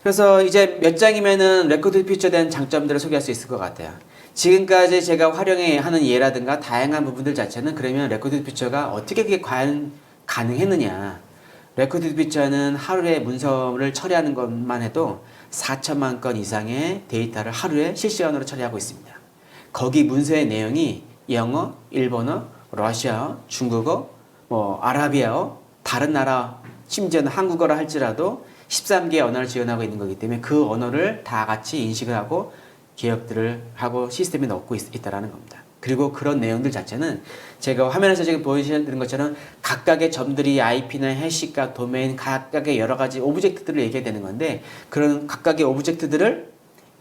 그래서 이제 몇 장이면은 레코드 퓨처에 대한 장점들을 소개할 수 있을 것 같아요. 지금까지 제가 활용하는 예라든가 다양한 부분들 자체는 그러면 레코드 퓨처가 어떻게 그게 과연 가능했느냐. 레코드 퓨처는 하루에 문서를 처리하는 것만 해도 4천만 건 이상의 데이터를 하루에 실시간으로 처리하고 있습니다. 거기 문서의 내용이 영어, 일본어, 러시아어, 중국어, 아라비아어, 다른 나라, 심지어는 한국어라 할지라도 13개의 언어를 지원하고 있는 거기 때문에 그 언어를 다 같이 인식을 하고 기업들을 하고 시스템에 넣고 있다는 겁니다. 그리고 그런 내용들 자체는 제가 화면에서 지금 보여주시는 것처럼 각각의 점들이 IP나 해시값, 도메인, 각각의 여러 가지 오브젝트들을 얘기해야 되는 건데 그런 각각의 오브젝트들을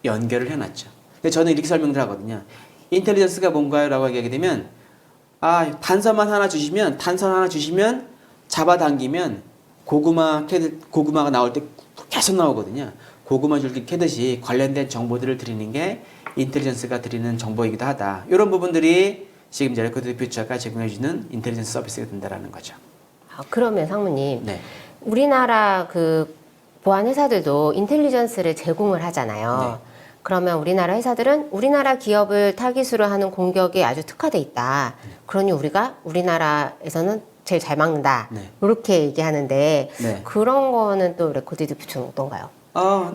연결을 해놨죠. 근데 저는 이렇게 설명을 하거든요. 인텔리전스가 뭔가요? 라고 얘기하게 되면 단선 하나 주시면 잡아당기면 고구마가 나올 때 계속 나오거든요. 고구마 줄기 캐듯이 관련된 정보들을 드리는 게 인텔리전스가 드리는 정보이기도 하다. 이런 부분들이 지금 레코드 퓨처가 제공해주는 인텔리전스 서비스가 된다는 거죠. 그러면 상무님, 네. 우리나라 그 보안 회사들도 인텔리전스를 제공을 하잖아요. 네. 그러면 우리나라 회사들은 우리나라 기업을 타깃으로 하는 공격에 아주 특화돼 있다. 그러니 우리가 우리나라에서는 제일 잘 막는다. 네. 이렇게 얘기하는데 네. 그런 거는 또 레코디드 퓨처는 어떤가요?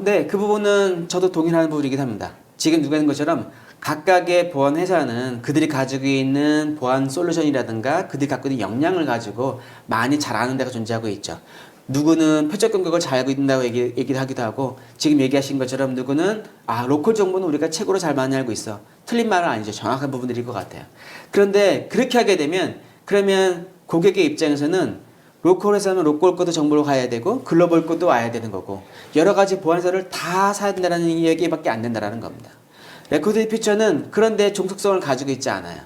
네. 그 부분은 저도 동의하는 부분이긴 합니다. 지금 누가 했는 것처럼 각각의 보안 회사는 그들이 가지고 있는 보안 솔루션이라든가 그들이 갖고 있는 역량을 가지고 많이 잘 아는 데가 존재하고 있죠. 누구는 표적 공격을 잘 알고 있다고 얘기를 하기도 하고 지금 얘기하신 것처럼 누구는 로컬 정보는 우리가 최고로 잘 많이 알고 있어. 틀린 말은 아니죠. 정확한 부분들일 것 같아요. 그런데 그렇게 하게 되면 그러면 고객의 입장에서는 로컬에서는 로컬 것도 정보로 가야 되고 글로벌 것도 와야 되는 거고 여러 가지 보안서를 다 사야 된다는 얘기밖에 안 된다는 겁니다. 레코드 퓨처는 그런데 종속성을 가지고 있지 않아요.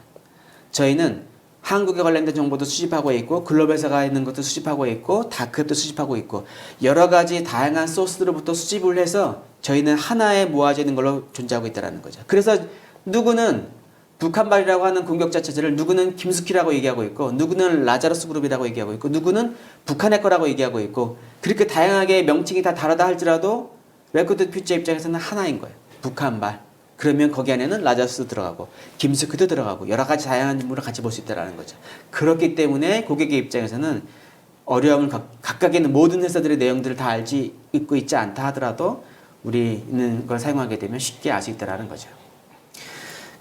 저희는 한국에 관련된 정보도 수집하고 있고 글로벌에서가 있는 것도 수집하고 있고 다크웹도 수집하고 있고 여러 가지 다양한 소스로부터 수집을 해서 저희는 하나에 모아져 있는 걸로 존재하고 있다는 거죠. 그래서 누구는 북한발이라고 하는 공격자 체제를 누구는 김숙희라고 얘기하고 있고 누구는 라자로스 그룹이라고 얘기하고 있고 누구는 북한의 거라고 얘기하고 있고 그렇게 다양하게 명칭이 다 다르다 할지라도 레코드 퓨처 입장에서는 하나인 거예요. 북한발. 그러면 거기 안에는 라자로스도 들어가고 김숙희도 들어가고 여러 가지 다양한 인물을 같이 볼 수 있다는 거죠. 그렇기 때문에 고객의 입장에서는 어려움을 각각에 있는 모든 회사들의 내용들을 다 알지 있고 있지 않다 하더라도 우리는 그걸 사용하게 되면 쉽게 알 수 있다는 거죠.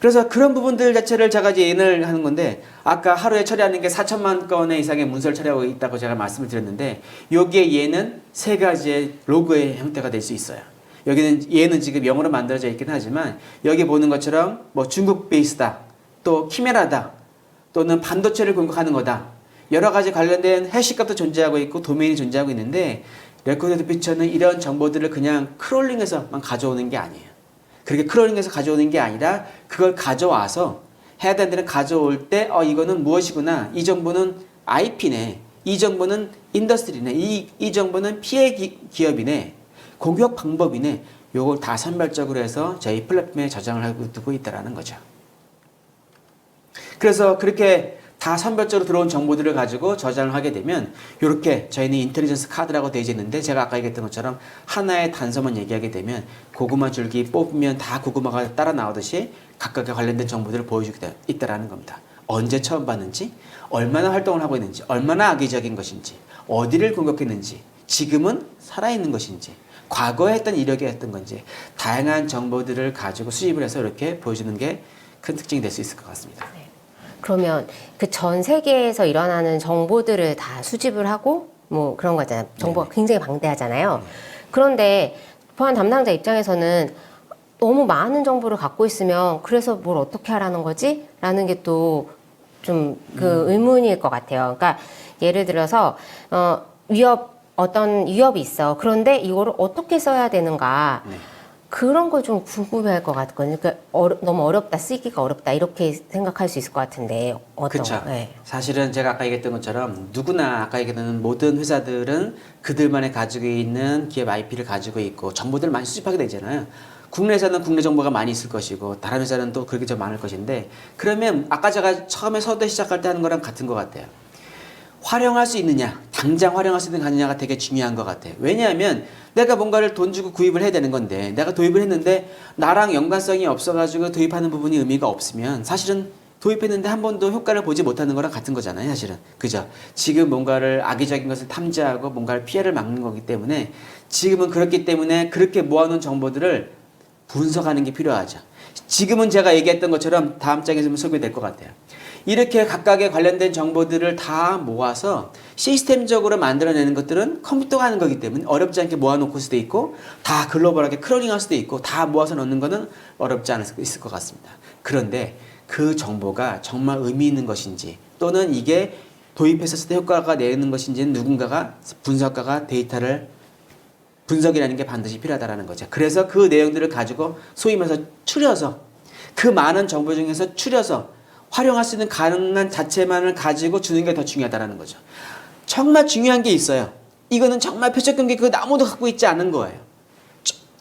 그래서 그런 부분들 자체를 제가 이제 예를 하는 건데 아까 하루에 처리하는 게 4천만 건의 이상의 문서를 처리하고 있다고 제가 말씀을 드렸는데 여기에 얘는 세 가지의 로그의 형태가 될 수 있어요. 여기는 얘는 지금 영어로 만들어져 있긴 하지만 여기 보는 것처럼 뭐 중국 베이스다 또 키메라다 또는 반도체를 공격하는 거다 여러 가지 관련된 해시값도 존재하고 있고 도메인이 존재하고 있는데 레코드 퓨처는 이런 정보들을 그냥 크롤링해서만 가져오는 게 아니에요. 그렇게 크롤링해서 가져오는 게 아니라 그걸 가져와서 해야 되는 데는 가져올 때 이거는 무엇이구나 이 정보는 IP네 이 정보는 인더스트리네 이 정보는 피해 기업이네 공격 방법이네 요걸 다 선별적으로 해서 저희 플랫폼에 저장을 하고 두고 있다는 거죠. 그래서 그렇게 다 선별적으로 들어온 정보들을 가지고 저장을 하게 되면 이렇게 저희는 인텔리전스 카드라고 되어 있는데 제가 아까 얘기했던 것처럼 하나의 단서만 얘기하게 되면 고구마 줄기 뽑으면 다 고구마가 따라 나오듯이 각각의 관련된 정보들을 보여주게 있다는 겁니다. 언제 처음 봤는지 얼마나 활동을 하고 있는지 얼마나 악의적인 것인지 어디를 공격했는지 지금은 살아있는 것인지 과거에 했던 이력이 했던 건지 다양한 정보들을 가지고 수집을 해서 이렇게 보여주는 게 큰 특징이 될 수 있을 것 같습니다. 네. 그러면 그 전 세계에서 일어나는 정보들을 다 수집을 하고 뭐 그런 거잖아요. 정보가 굉장히 방대하잖아요. 그런데 보안 담당자 입장에서는 너무 많은 정보를 갖고 있으면 그래서 뭘 어떻게 하라는 거지? 라는 게 또 좀 그 의문일 것 같아요. 그러니까 예를 들어서 어떤 위협이 있어. 그런데 이거를 어떻게 써야 되는가? 그런 거 좀 궁금해할 것 같거든요. 그러니까 너무 어렵다, 쓰기가 어렵다 이렇게 생각할 수 있을 것 같은데 그렇죠. 네. 사실은 제가 아까 얘기했던 것처럼 누구나 아까 얘기했던 모든 회사들은 그들만의 가지고 있는 기업 IP를 가지고 있고 정보들을 많이 수집하게 되잖아요. 국내에서는 국내 정보가 많이 있을 것이고 다른 회사는 또 그렇게 좀 많을 것인데 그러면 아까 제가 처음에 서대 시작할 때 하는 거랑 같은 것 같아요. 활용할 수 있느냐, 당장 활용할 수 있느냐가 되게 중요한 것 같아요. 왜냐하면 내가 뭔가를 돈 주고 구입을 해야 되는 건데 내가 도입을 했는데 나랑 연관성이 없어가지고 도입하는 부분이 의미가 없으면 사실은 도입했는데 한 번도 효과를 보지 못하는 거랑 같은 거잖아요. 사실은. 그죠? 지금 뭔가를 악의적인 것을 탐지하고 뭔가를 피해를 막는 거기 때문에 지금은 그렇기 때문에 그렇게 모아놓은 정보들을 분석하는 게 필요하죠. 지금은 제가 얘기했던 것처럼 다음 장에서 소개될 것 같아요. 이렇게 각각의 관련된 정보들을 다 모아서 시스템적으로 만들어내는 것들은 컴퓨터가 하는 거기 때문에 어렵지 않게 모아놓을 수도 있고 다 글로벌하게 크롤링할 수도 있고 다 모아서 넣는 거는 어렵지 않을 수 있을 것 같습니다. 그런데 그 정보가 정말 의미 있는 것인지 또는 이게 도입했을 때 효과가 내는 것인지는 누군가가 분석가가 데이터를 분석이라는 게 반드시 필요하다는 거죠. 그래서 그 내용들을 가지고 소위 말해서 추려서 그 많은 정보 중에서 추려서 활용할 수 있는 가능한 자체만을 가지고 주는 게 더 중요하다는 거죠. 정말 중요한 게 있어요. 이거는 정말 표적 경계 그 아무도 갖고 있지 않은 거예요.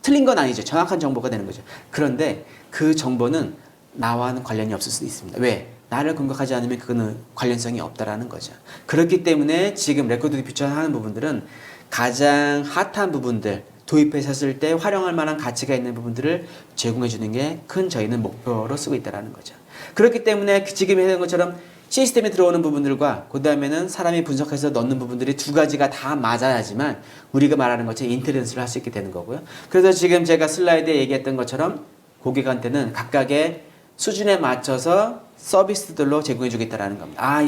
틀린 건 아니죠. 정확한 정보가 되는 거죠. 그런데 그 정보는 나와는 관련이 없을 수도 있습니다. 왜? 나를 공격하지 않으면 그거는 관련성이 없다라는 거죠. 그렇기 때문에 지금 레코드 퓨처 하는 부분들은 가장 핫한 부분들 도입했을 때 활용할 만한 가치가 있는 부분들을 제공해 주는 게 큰 저희는 목표로 쓰고 있다는 거죠. 그렇기 때문에 지금 해야 되는 것처럼 시스템에 들어오는 부분들과 그 다음에는 사람이 분석해서 넣는 부분들이 두 가지가 다 맞아야지만 우리가 말하는 것처럼 인텔리전스를 할 수 있게 되는 거고요. 그래서 지금 제가 슬라이드에 얘기했던 것처럼 고객한테는 각각의 수준에 맞춰서 서비스들로 제공해 주겠다라는 겁니다.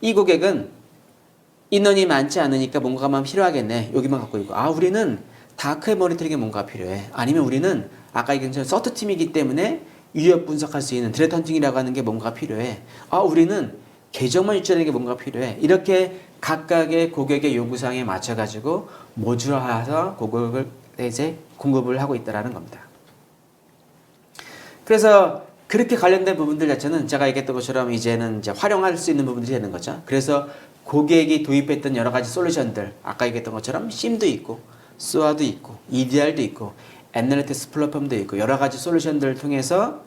이 고객은 인원이 많지 않으니까 뭔가만 필요하겠네. 여기만 갖고 있고. 아, 우리는 다크에 모니터링에 뭔가 필요해. 아니면 우리는 아까 얘기한 것처럼 서트 팀이기 때문에 위협 분석할 수 있는 드레트 헌팅이라고 하는 게 뭔가 필요해. 아, 우리는 계정만 유출하는 게 뭔가 필요해. 이렇게 각각의 고객의 요구사항에 맞춰가지고 모듈화해서 고객을 이제 공급을 하고 있다라는 겁니다. 그래서 그렇게 관련된 부분들 자체는 제가 얘기했던 것처럼 이제는 이제 활용할 수 있는 부분들이 되는 거죠. 그래서 고객이 도입했던 여러 가지 솔루션들, 아까 얘기했던 것처럼 심도 있고, SOA도 있고, EDR도 있고, 애널리틱스 플랫폼도 있고, 여러 가지 솔루션들을 통해서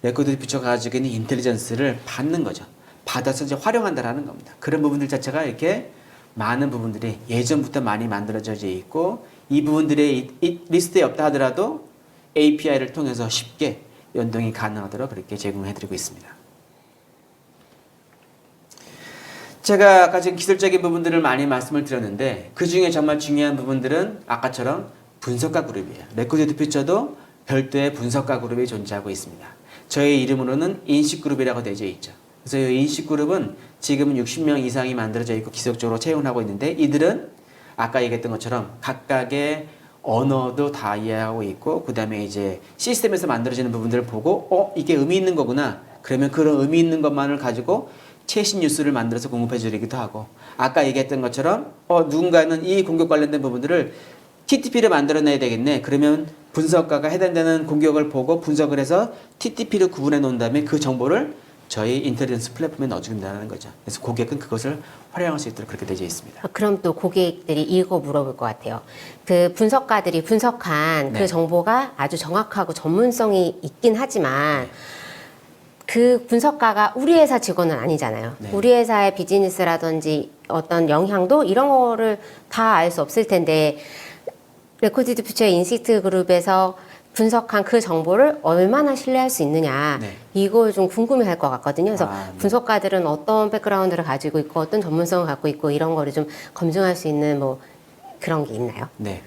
레코드 퓨처가 가지고 있는 인텔리전스를 받는 거죠. 받아서 이제 활용한다라는 겁니다. 그런 부분들 자체가 이렇게 많은 부분들이 예전부터 많이 만들어져 있고, 이 부분들이 이 리스트에 없다 하더라도 API를 통해서 쉽게 연동이 가능하도록 그렇게 제공해드리고 있습니다. 제가 아까 지금 기술적인 부분들을 많이 말씀을 드렸는데 그 중에 정말 중요한 부분들은 아까처럼 분석가 그룹이에요. 레코드 퓨처도 별도의 분석가 그룹이 존재하고 있습니다. 저희 이름으로는 인식그룹이라고 되어 있죠. 그래서 이 인식그룹은 지금은 60명 이상이 만들어져 있고 기속적으로 채용하고 있는데 이들은 아까 얘기했던 것처럼 각각의 언어도 다 이해하고 있고 그 다음에 이제 시스템에서 만들어지는 부분들을 보고 이게 의미 있는 거구나. 그러면 그런 의미 있는 것만을 가지고 최신 뉴스를 만들어서 공급해 드리기도 하고 아까 얘기했던 것처럼 누군가는 이 공격 관련된 부분들을 TTP를 만들어내야 되겠네. 그러면 분석가가 해당되는 공격을 보고 분석을 해서 TTP를 구분해 놓은 다음에 그 정보를 저희 인텔리전스 플랫폼에 넣어준다는 거죠. 그래서 고객은 그것을 활용할 수 있도록 그렇게 되어 있습니다. 그럼 또 고객들이 이거 물어볼 것 같아요. 그 분석가들이 분석한 네. 그 정보가 아주 정확하고 전문성이 있긴 하지만 네. 그 분석가가 우리 회사 직원은 아니잖아요. 네. 우리 회사의 비즈니스라든지 어떤 영향도 이런 거를 다 알 수 없을 텐데 레코디드 퓨처의 인식트 그룹에서 분석한 그 정보를 얼마나 신뢰할 수 있느냐 네. 이걸 좀 궁금해할 것 같거든요. 그래서 네. 분석가들은 어떤 백그라운드를 가지고 있고 어떤 전문성을 갖고 있고 이런 거를 좀 검증할 수 있는 뭐 그런 게 있나요? 네.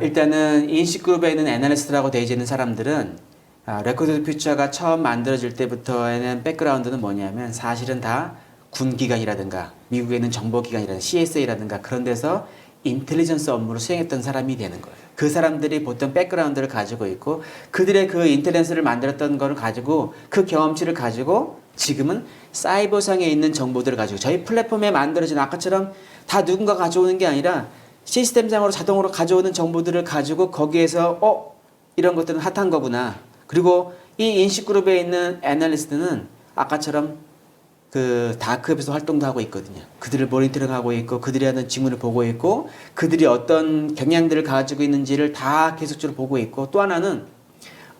일단은 인식그룹에 있는 애널리스트라고 되어 있는 사람들은 레코드 퓨처가 처음 만들어질 때부터에는 백그라운드는 뭐냐면 사실은 다 군기관이라든가 미국에 있는 정보기관이라든가 CSA라든가 그런 데서 인텔리전스 업무를 수행했던 사람이 되는 거예요. 그 사람들이 보통 백그라운드를 가지고 있고 그들의 그 인텔리전스를 만들었던 거를 가지고 그 경험치를 가지고 지금은 사이버상에 있는 정보들을 가지고 저희 플랫폼에 만들어진 아까처럼 다 누군가 가져오는 게 아니라 시스템상으로 자동으로 가져오는 정보들을 가지고 거기에서 이런 것들은 핫한 거구나. 그리고 이 인식그룹에 있는 애널리스트는 아까처럼 그 다크웹에서 활동도 하고 있거든요. 그들을 모니터링하고 있고 그들이 하는 직무를 보고 있고 그들이 어떤 경향들을 가지고 있는지를 다 계속적으로 보고 있고 또 하나는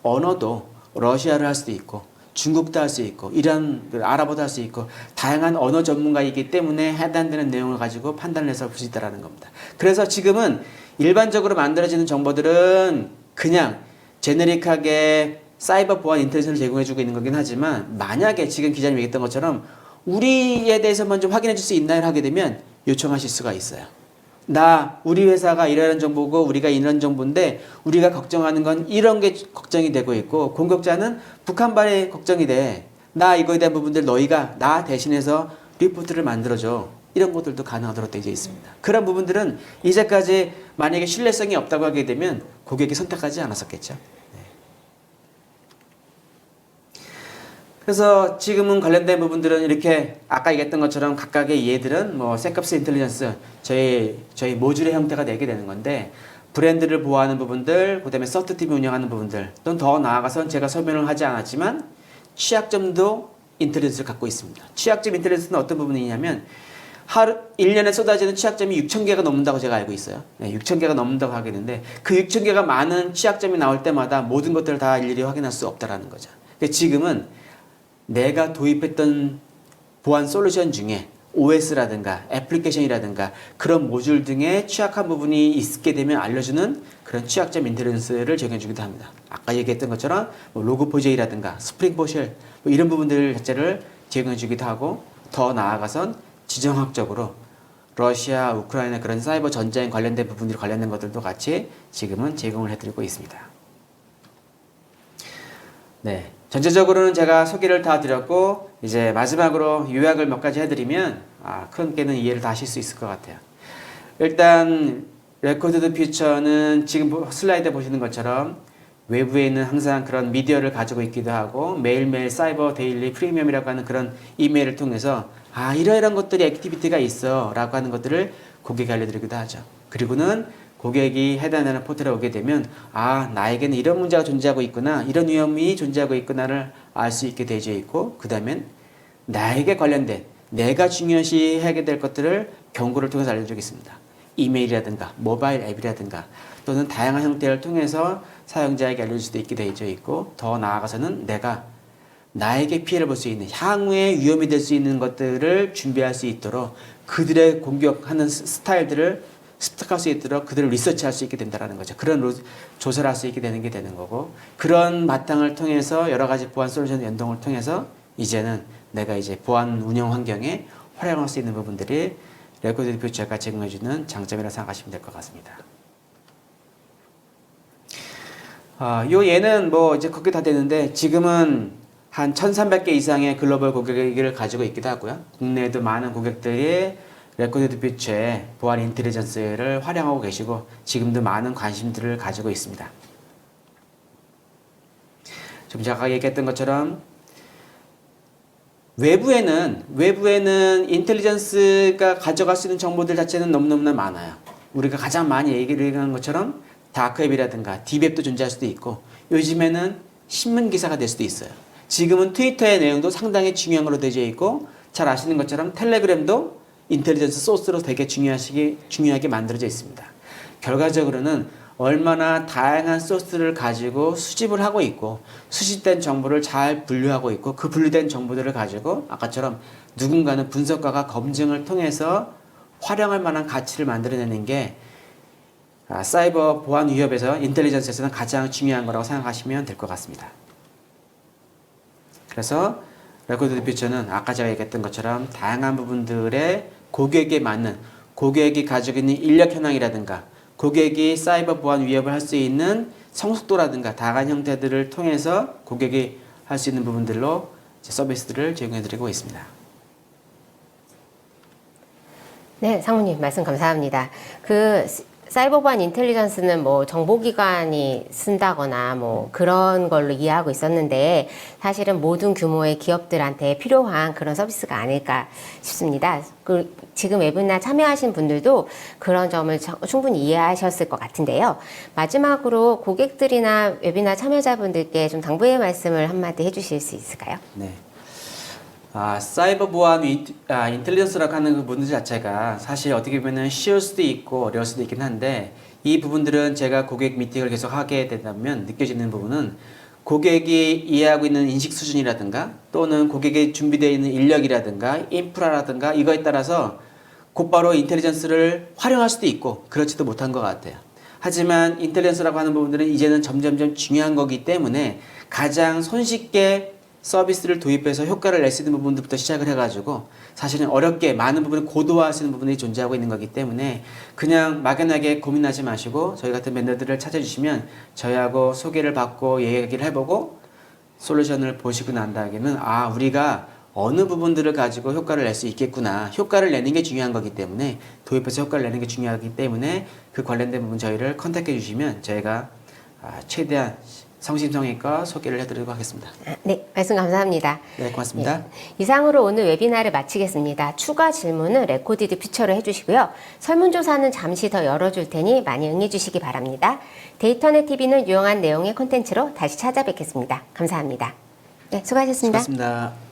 언어도 러시아를 할 수도 있고 중국도 할 수 있고 이란 아랍어도 할 수 있고 다양한 언어 전문가이기 때문에 해당되는 내용을 가지고 판단을 해서 볼 수 있다는 겁니다. 그래서 지금은 일반적으로 만들어지는 정보들은 그냥 제네릭하게 사이버 보안 인텔리전스를 제공해주고 있는 거긴 하지만 만약에 지금 기자님이 얘기했던 것처럼 우리에 대해서만 좀 확인해 줄 수 있나요? 하게 되면 요청하실 수가 있어요. 우리 회사가 이런 정보고 우리가 이런 정보인데 우리가 걱정하는 건 이런 게 걱정이 되고 있고 공격자는 북한발에 걱정이 돼. 이거에 대한 부분들 너희가 나 대신해서 리포트를 만들어줘. 이런 것들도 가능하도록 되어 있습니다. 그런 부분들은 이제까지 만약에 신뢰성이 없다고 하게 되면 고객이 선택하지 않았었겠죠. 그래서 지금은 관련된 부분들은 이렇게 아까 얘기했던 것처럼 각각의 얘들은 뭐 셋캅스 인텔리전스 저희 모듈의 형태가 되게 되는 건데 브랜드를 보호하는 부분들, 그다음에 서트팀이 운영하는 부분들, 또는 더 나아가서는 제가 설명을 하지 않았지만 취약점도 인텔리전스를 갖고 있습니다. 취약점 인텔리전스는 어떤 부분이냐면 1년에 쏟아지는 취약점이 6,000개가 넘는다고 제가 알고 있어요. 6,000개가 넘는다고 하게 되는데 그 6,000개가 많은 취약점이 나올 때마다 모든 것들을 다 일일이 확인할 수 없다라는 거죠. 지금은 내가 도입했던 보안 솔루션 중에 OS라든가 애플리케이션이라든가 그런 모듈 등의 취약한 부분이 있게 되면 알려주는 그런 취약점 인텔리전스를 제공해주기도 합니다. 아까 얘기했던 것처럼 로그4j라든가 스프링보쉘 이런 부분들 자체를 제공해주기도 하고 더 나아가선 지정학적으로 러시아, 우크라이나 그런 사이버 전쟁 관련된 부분들이 관련된 것들도 같이 지금은 제공을 해드리고 있습니다. 네. 전체적으로는 제가 소개를 다 드렸고 이제 마지막으로 요약을 몇 가지 해드리면 큰 게는 이해를 다 하실 수 있을 것 같아요. 일단 레코드드 퓨처는 지금 슬라이드에 보시는 것처럼 외부에 있는 항상 그런 미디어를 가지고 있기도 하고 매일매일 사이버 데일리 프리미엄이라고 하는 그런 이메일을 통해서 이러이러한 것들이 액티비티가 있어 라고 하는 것들을 고객에게 알려드리기도 하죠. 그리고는 고객이 해당하는 포털에 오게 되면 나에게는 이런 문제가 존재하고 있구나, 이런 위험이 존재하고 있구나를 알 수 있게 되어 있고, 그 다음엔 나에게 관련된 내가 중요시 하게 될 것들을 경고를 통해서 알려주겠습니다. 이메일이라든가 모바일 앱이라든가 또는 다양한 형태를 통해서 사용자에게 알려줄 수도 있게 되어 있고, 더 나아가서는 내가 나에게 피해를 볼 수 있는 향후에 위험이 될 수 있는 것들을 준비할 수 있도록 그들의 공격하는 스타일들을 습득할 수 있도록 그들을 리서치할 수 있게 된다는 거죠. 그런 조사를 할 수 있게 되는 게 되는 거고, 그런 바탕을 통해서 여러 가지 보안 솔루션 연동을 통해서 이제는 내가 이제 보안 운영 환경에 활용할 수 있는 부분들이 레코드 퓨처가 제공해주는 장점이라고 생각하시면 될 것 같습니다. 얘는 뭐 이제 거의 다 되는데 지금은 한 1,300개 이상의 글로벌 고객을 가지고 있기도 하고요. 국내에도 많은 고객들이 레코드 퓨처의 보안 인텔리전스를 활용하고 계시고 지금도 많은 관심들을 가지고 있습니다. 좀 제가 얘기했던 것처럼 외부에는 인텔리전스가 가져갈 수 있는 정보들 자체는 너무너무나 많아요. 우리가 가장 많이 얘기를 하는 것처럼 다크웹이라든가 딥웹도 존재할 수도 있고, 요즘에는 신문 기사가 될 수도 있어요. 지금은 트위터의 내용도 상당히 중요한 걸로 되어 있고, 잘 아시는 것처럼 텔레그램도 인텔리전스 소스로 되게 중요하게 만들어져 있습니다. 결과적으로는 얼마나 다양한 소스를 가지고 수집을 하고 있고, 수집된 정보를 잘 분류하고 있고, 그 분류된 정보들을 가지고 아까처럼 누군가는 분석가가 검증을 통해서 활용할 만한 가치를 만들어내는 게 사이버 보안 위협에서 인텔리전스에서는 가장 중요한 거라고 생각하시면 될 것 같습니다. 그래서 레코드 퓨처는 아까 제가 얘기했던 것처럼 다양한 부분들의 고객에 맞는, 고객이 가지고 있는 인력 현황이라든가 고객이 사이버 보안 위협을 할 수 있는 성숙도라든가 다양한 형태들을 통해서 고객이 할 수 있는 부분들로 서비스들을 제공해 드리고 있습니다. 네, 상무님 말씀 감사합니다. 사이버 보안 인텔리전스는 뭐 정보기관이 쓴다거나 뭐 그런 걸로 이해하고 있었는데 사실은 모든 규모의 기업들한테 필요한 그런 서비스가 아닐까 싶습니다. 지금 웨비나 참여하신 분들도 그런 점을 충분히 이해하셨을 것 같은데요. 마지막으로 고객들이나 웨비나 참여자분들께 좀 당부의 말씀을 한마디 해주실 수 있을까요? 네. 사이버 보안 인텔리전스라고 하는 그 문제 자체가 사실 어떻게 보면 쉬울 수도 있고 어려울 수도 있긴 한데, 이 부분들은 제가 고객 미팅을 계속 하게 된다면 느껴지는 부분은 고객이 이해하고 있는 인식 수준이라든가 또는 고객이 준비되어 있는 인력이라든가 인프라라든가 이거에 따라서 곧바로 인텔리전스를 활용할 수도 있고 그렇지도 못한 것 같아요. 하지만 인텔리전스라고 하는 부분들은 이제는 점점점 중요한 거기 때문에 가장 손쉽게 서비스를 도입해서 효과를 낼 수 있는 부분들부터 시작을 해가지고 사실은 어렵게 많은 부분을 고도화하시는 부분이 존재하고 있는 거기 때문에 그냥 막연하게 고민하지 마시고 저희 같은 멘토들을 찾아주시면 저희하고 소개를 받고 얘기를 해보고 솔루션을 보시고 난 다음에는 우리가 어느 부분들을 가지고 효과를 낼 수 있겠구나, 효과를 내는 게 중요한 거기 때문에 도입해서 효과를 내는 게 중요하기 때문에 그 관련된 부분 저희를 컨택해 주시면 저희가 최대한 성심성의껏 소개를 해드리도록 하겠습니다. 네, 말씀 감사합니다. 네, 고맙습니다. 이상으로 오늘 웨비나를 마치겠습니다. 추가 질문은 레코디드 퓨처로 해주시고요. 설문조사는 잠시 더 열어줄 테니 많이 응해주시기 바랍니다. 데이터넷 TV는 유용한 내용의 콘텐츠로 다시 찾아뵙겠습니다. 감사합니다. 네, 수고하셨습니다. 수고하셨습니다.